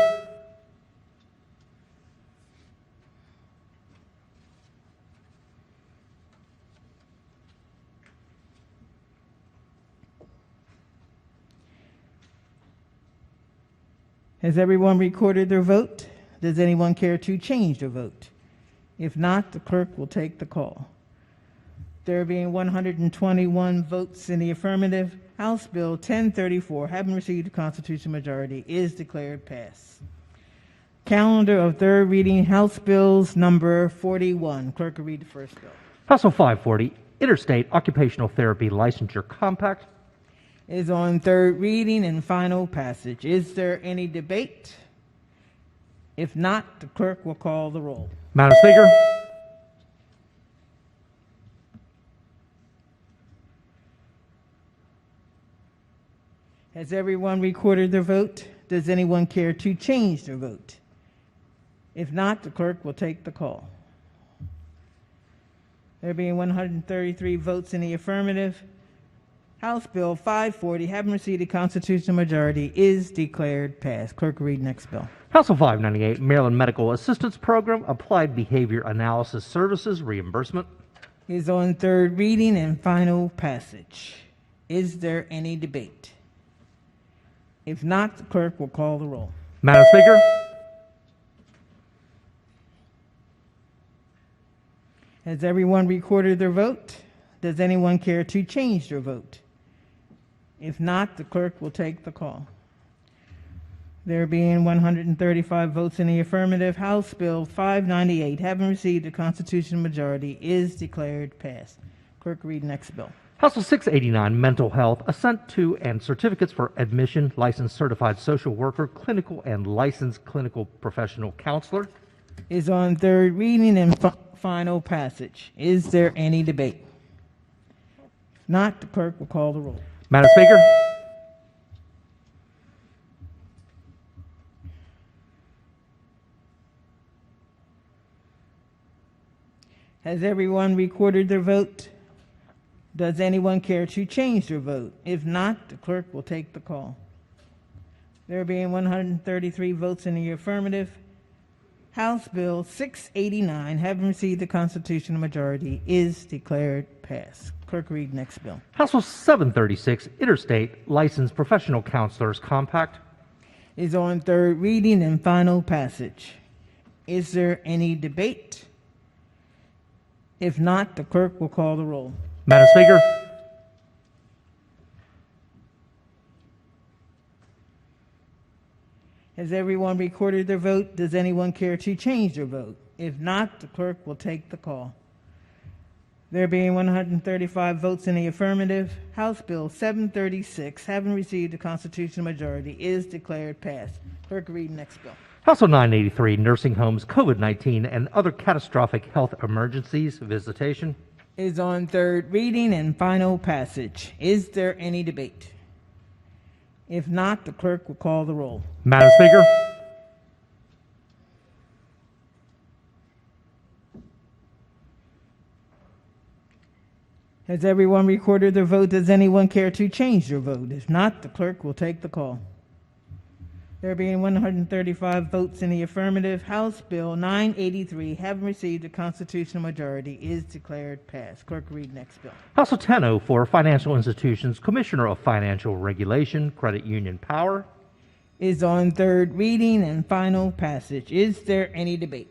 Has everyone recorded their vote? Does anyone care to change their vote? If not, the clerk will take the call. There being 121 votes in the affirmative, House Bill 1034, having received a constitutional majority, is declared passed. Calendar of third reading, House Bills number 41. Clerk will read the first bill. House Bill 540, Interstate Occupational Therapy Licensure Compact. Is on third reading and final passage. Is there any debate? If not, the clerk will call the roll. Madam Speaker. Has everyone recorded their vote? Does anyone care to change their vote? If not, the clerk will take the call. There being 133 votes in the affirmative, House Bill 540, having received a constitutional majority, is declared passed. Clerk will read next bill. House Bill 598, Maryland Medical Assistance Program, Applied Behavior Analysis Services Reimbursement. Is on third reading and final passage. Is there any debate? If not, the clerk will call the roll. Madam Speaker. Has everyone recorded their vote? Does anyone care to change their vote? If not, the clerk will take the call. There being 135 votes in the affirmative, House Bill 598, having received a constitutional majority, is declared passed. Clerk, read next bill. House Bill 689, Mental Health, Assent to and Certificates for Admission, Licensed Certified Social Worker, Clinical and Licensed Clinical Professional Counselor. Is on third reading and final passage. Is there any debate? If not, the clerk will call the roll. Madam Speaker. Has everyone recorded their vote? Does anyone care to change their vote? If not, the clerk will take the call. There being 133 votes in the affirmative, House Bill 689, having received the constitutional majority, is declared passed. Clerk, read next bill. House Bill 736, Interstate Licensed Professional Counselors Compact. Is on third reading and final passage. Is there any debate? If not, the clerk will call the roll. Madam Speaker. Has everyone recorded their vote? Does anyone care to change their vote? If not, the clerk will take the call. There being 135 votes in the affirmative, House Bill 736, having received a constitutional majority, is declared passed. Clerk, read next bill. House Bill 983, Nursing Homes, COVID-19, and Other Catastrophic Health Emergencies, visitation. Is on third reading and final passage. Is there any debate? If not, the clerk will call the roll. Madam Speaker. Has everyone recorded their vote? Does anyone care to change their vote? If not, the clerk will take the call. There being 135 votes in the affirmative, House Bill 983, having received a constitutional majority, is declared passed. Clerk, read next bill. House Bill 1004, Financial Institutions, Commissioner of Financial Regulation, Credit Union Power. Is on third reading and final passage. Is there any debate?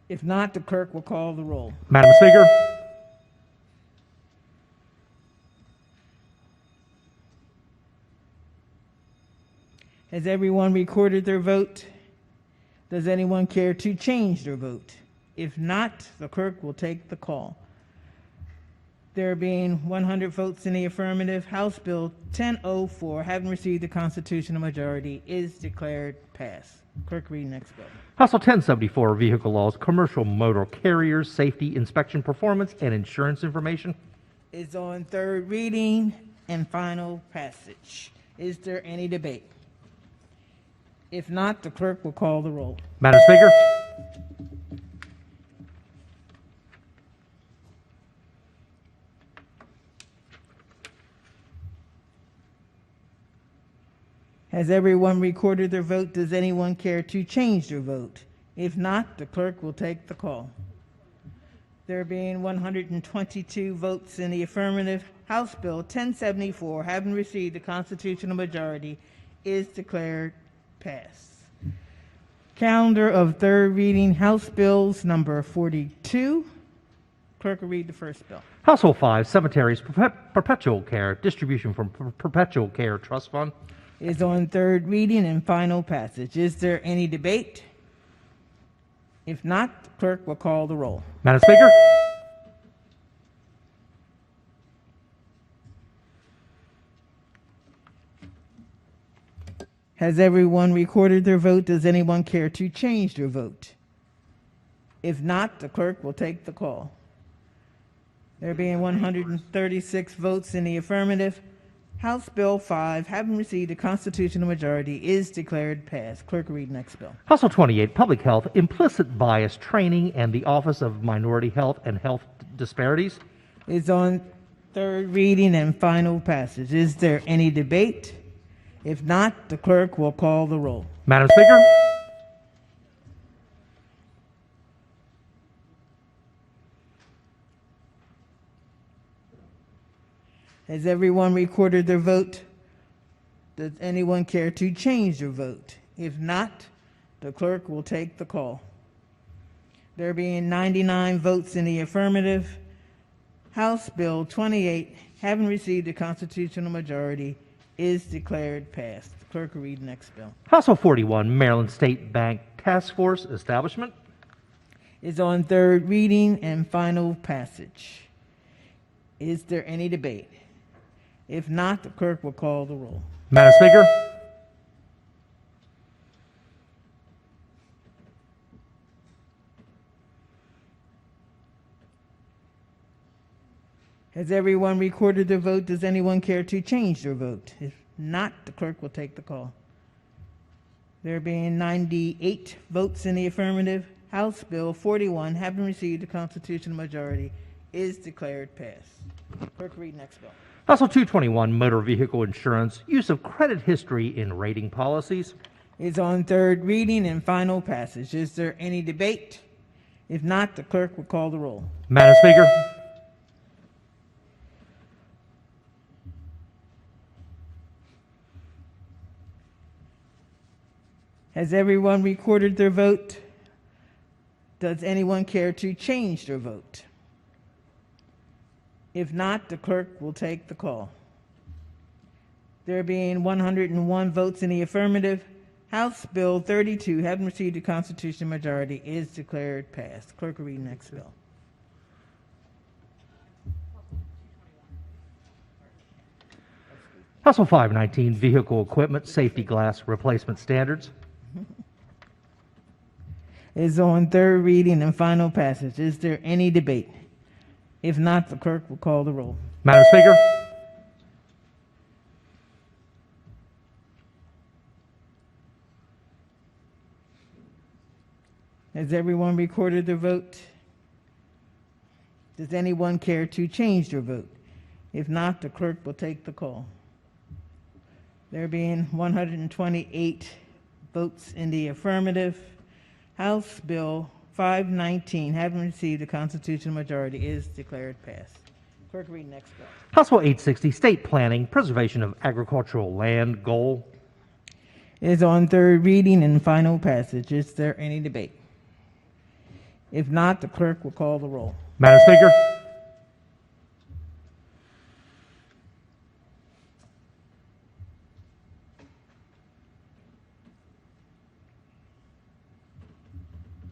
If not, the clerk will call the roll. Madam Speaker. Has everyone recorded their vote? Does anyone care to change their vote? If not, the clerk will take the call. There being 100 votes in the affirmative, House Bill 1004, having received a constitutional majority, is declared passed. Clerk, read next bill. House Bill 1074, Vehicle Laws, Commercial Motor Carriers, Safety, Inspection, Performance, and Insurance Information. Is on third reading and final passage. Is there any debate? If not, the clerk will call the roll. Madam Speaker. Has everyone recorded their vote? Does anyone care to change their vote? If not, the clerk will take the call. There being 122 votes in the affirmative, House Bill 1074, having received a constitutional majority, is declared passed. Calendar of third reading, House Bills number 42. Clerk will read the first bill. House Bill 5, Cemeteries, Perpetual Care, Distribution from Perpetual Care Trust Fund. Is on third reading and final passage. Is there any debate? If not, the clerk will call the roll. Madam Speaker. Has everyone recorded their vote? Does anyone care to change their vote? If not, the clerk will take the call. There being 136 votes in the affirmative, House Bill 5, having received a constitutional majority, is declared passed. Clerk, read next bill. House Bill 28, Public Health, Implicit Bias Training, and the Office of Minority Health and Health Disparities. Is on third reading and final passage. Is there any debate? If not, the clerk will call the roll. Madam Speaker. Has everyone recorded their vote? Does anyone care to change their vote? If not, the clerk will take the call. There being 99 votes in the affirmative, House Bill 28, having received a constitutional majority, is declared passed. The clerk will read the next bill. House Bill 41, Maryland State Bank Task Force Establishment. Is on third reading and final passage. Is there any debate? If not, the clerk will call the roll. Madam Speaker. Has everyone recorded their vote? Does anyone care to change their vote? If not, the clerk will take the call. There being 98 votes in the affirmative, House Bill 41, having received a constitutional majority, is declared passed. Clerk, read next bill. House Bill 221, Motor Vehicle Insurance, Use of Credit History in Rating Policies. Is on third reading and final passage. Is there any debate? If not, the clerk will call the roll. Madam Speaker. Has everyone recorded their vote? Does anyone care to change their vote? If not, the clerk will take the call. There being 101 votes in the affirmative, House Bill 32, having received a constitutional majority, is declared passed. Clerk will read next bill. House Bill 519, Vehicle Equipment Safety Glass Replacement Standards. Is on third reading and final passage. Is there any debate? If not, the clerk will call the roll. Madam Speaker. Has everyone recorded their vote? Does anyone care to change their vote? If not, the clerk will take the call. There being 128 votes in the affirmative, House Bill 519, having received a constitutional majority, is declared passed. Clerk, read next bill. House Bill 860, State Planning, Preservation of Agricultural Land Goal. Is on third reading and final passage. Is there any debate? If not, the clerk will call the roll. Madam Speaker.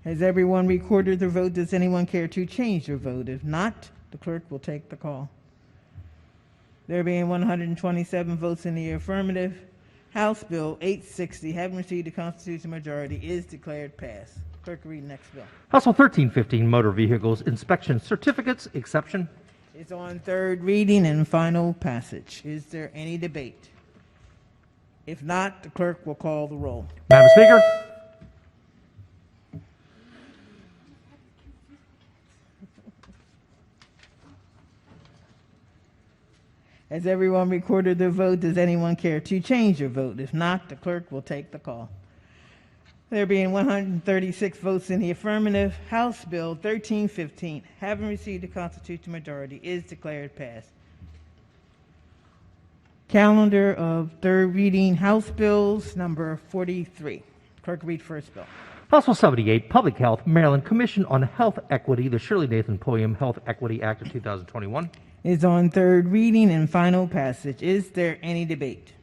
Has everyone recorded their vote? Does anyone care to change their vote? If not, the clerk will take the call. There being 127 votes in the affirmative, House Bill 860, having received a constitutional majority, is declared passed. Clerk, read next bill. House Bill 1315, Motor Vehicles Inspection Certificates Exception. It's on third reading and final passage. Is there any debate? If not, the clerk will call the roll. Madam Speaker. Has everyone recorded their vote? Does anyone care to change their vote? If not, the clerk will take the call. There being 136 votes in the affirmative, House Bill 1315, having received a constitutional majority, is declared passed. Calendar of third reading House Bills number 43. Clerk, read first bill. House Bill 78, Public Health, Maryland Commission on Health Equity, the Shirley Nathan Pulliam Health Equity Act of 2021. Is on third reading and final passage. Is there any debate?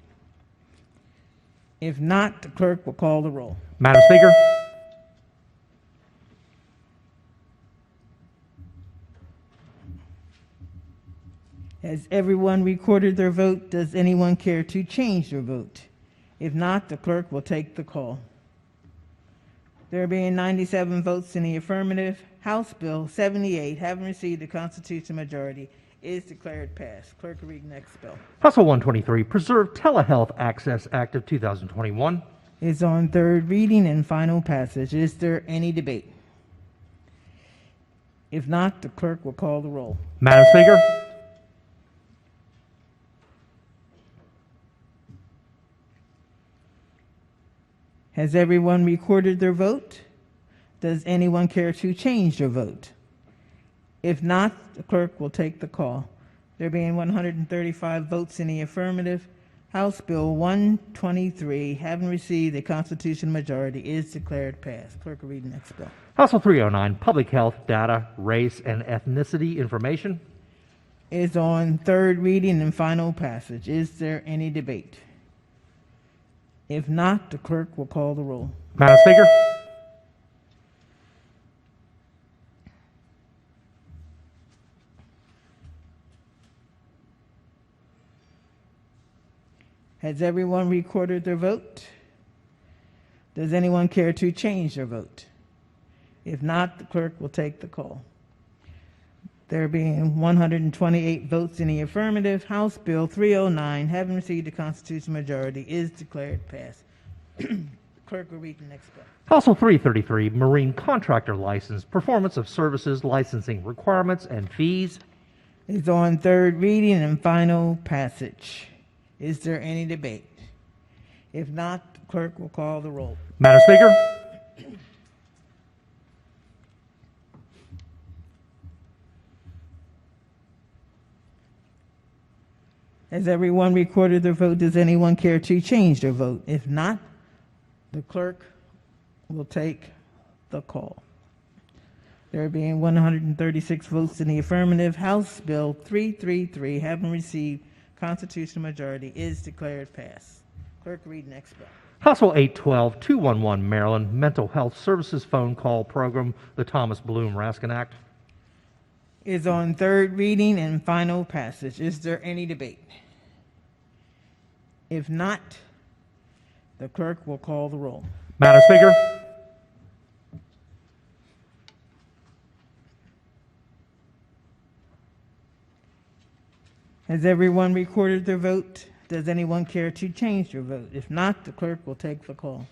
If not, the clerk will call the roll. Madam Speaker. Has everyone recorded their vote? Does anyone care to change their vote? If not, the clerk will take the call. There being 97 votes in the affirmative, House Bill 78, having received a constitutional majority, is declared passed. Clerk will read next bill. House Bill 123, Preserve Telehealth Access Act of 2021. Is on third reading and final passage. Is there any debate? If not, the clerk will call the roll. Madam Speaker. Has everyone recorded their vote? Does anyone care to change their vote? If not, the clerk will take the call. There being 135 votes in the affirmative, House Bill 123, having received a constitutional majority, is declared passed. Clerk will read the next bill. House Bill 309, Public Health Data, Race, and Ethnicity Information. Is on third reading and final passage. Is there any debate? If not, the clerk will call the roll. Madam Speaker. Has everyone recorded their vote? Does anyone care to change their vote? If not, the clerk will take the call. There being 128 votes in the affirmative, House Bill 309, having received a constitutional majority, is declared passed. Clerk will read the next bill. House Bill 333, Marine Contractor License, Performance of Services, Licensing Requirements, and Fees. Is on third reading and final passage. Is there any debate? If not, the clerk will call the roll. Madam Speaker. Has everyone recorded their vote? Does anyone care to change their vote? If not, the clerk will take the call. There being 136 votes in the affirmative, House Bill 333, having received constitutional majority, is declared passed. Clerk, read next bill. House Bill 812, 211, Maryland, Mental Health Services Phone Call Program, the Thomas Bloom Raskin Act. Is on third reading and final passage. Is there any debate? If not, the clerk will call the roll. Madam Speaker, has everyone recorded their vote? Does anyone care to change their vote? If not, the clerk will take the call.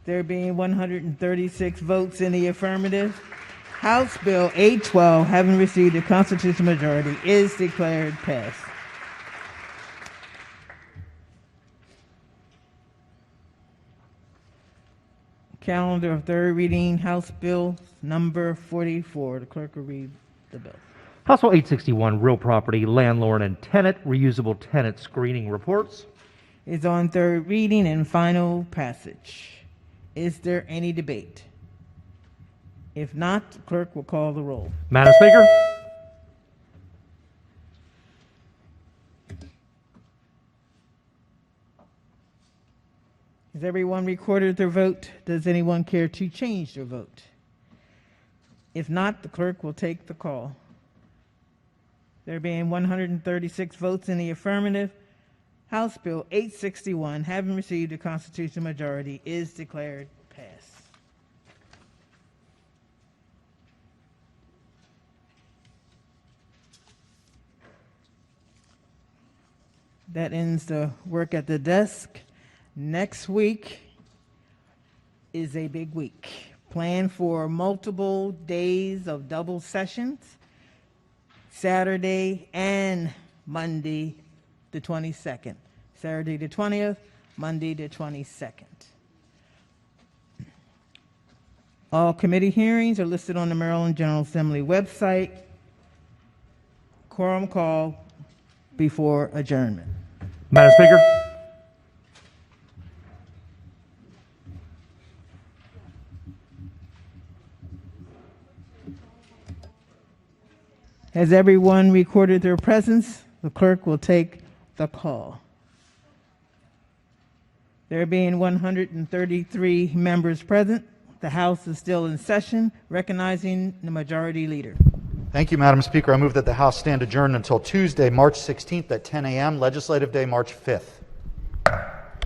There being 136 votes in the affirmative, House Bill 812, having received a constitutional majority, is declared passed. Calendar of third reading, House Bill number 44. The clerk will read the bill. House Bill 861, Real Property, Landlord and Tenant, Reusable Tenant Screening Reports. Is on third reading and final passage. Is there any debate? If not, the clerk will call the roll. Madam Speaker, has everyone recorded their vote? Does anyone care to change their vote? If not, the clerk will take the call. There being 136 votes in the affirmative, House Bill 861, having received a constitutional majority, is declared passed. That ends the work at the desk. Next week is a big week. Plan for multiple days of double sessions, Saturday and Monday the 22nd. Saturday the 20th, Monday the 22nd. All committee hearings are listed on the Maryland General Assembly website. Quorum call before adjournment. Madam Speaker, has everyone recorded their presence? The clerk will take the call. There being 133 members present, the House is still in session, recognizing the majority leader. Thank you, Madam Speaker. I move that the House stand adjourned until Tuesday, March 16th at 10 a.m., Legislative Day, March 5th.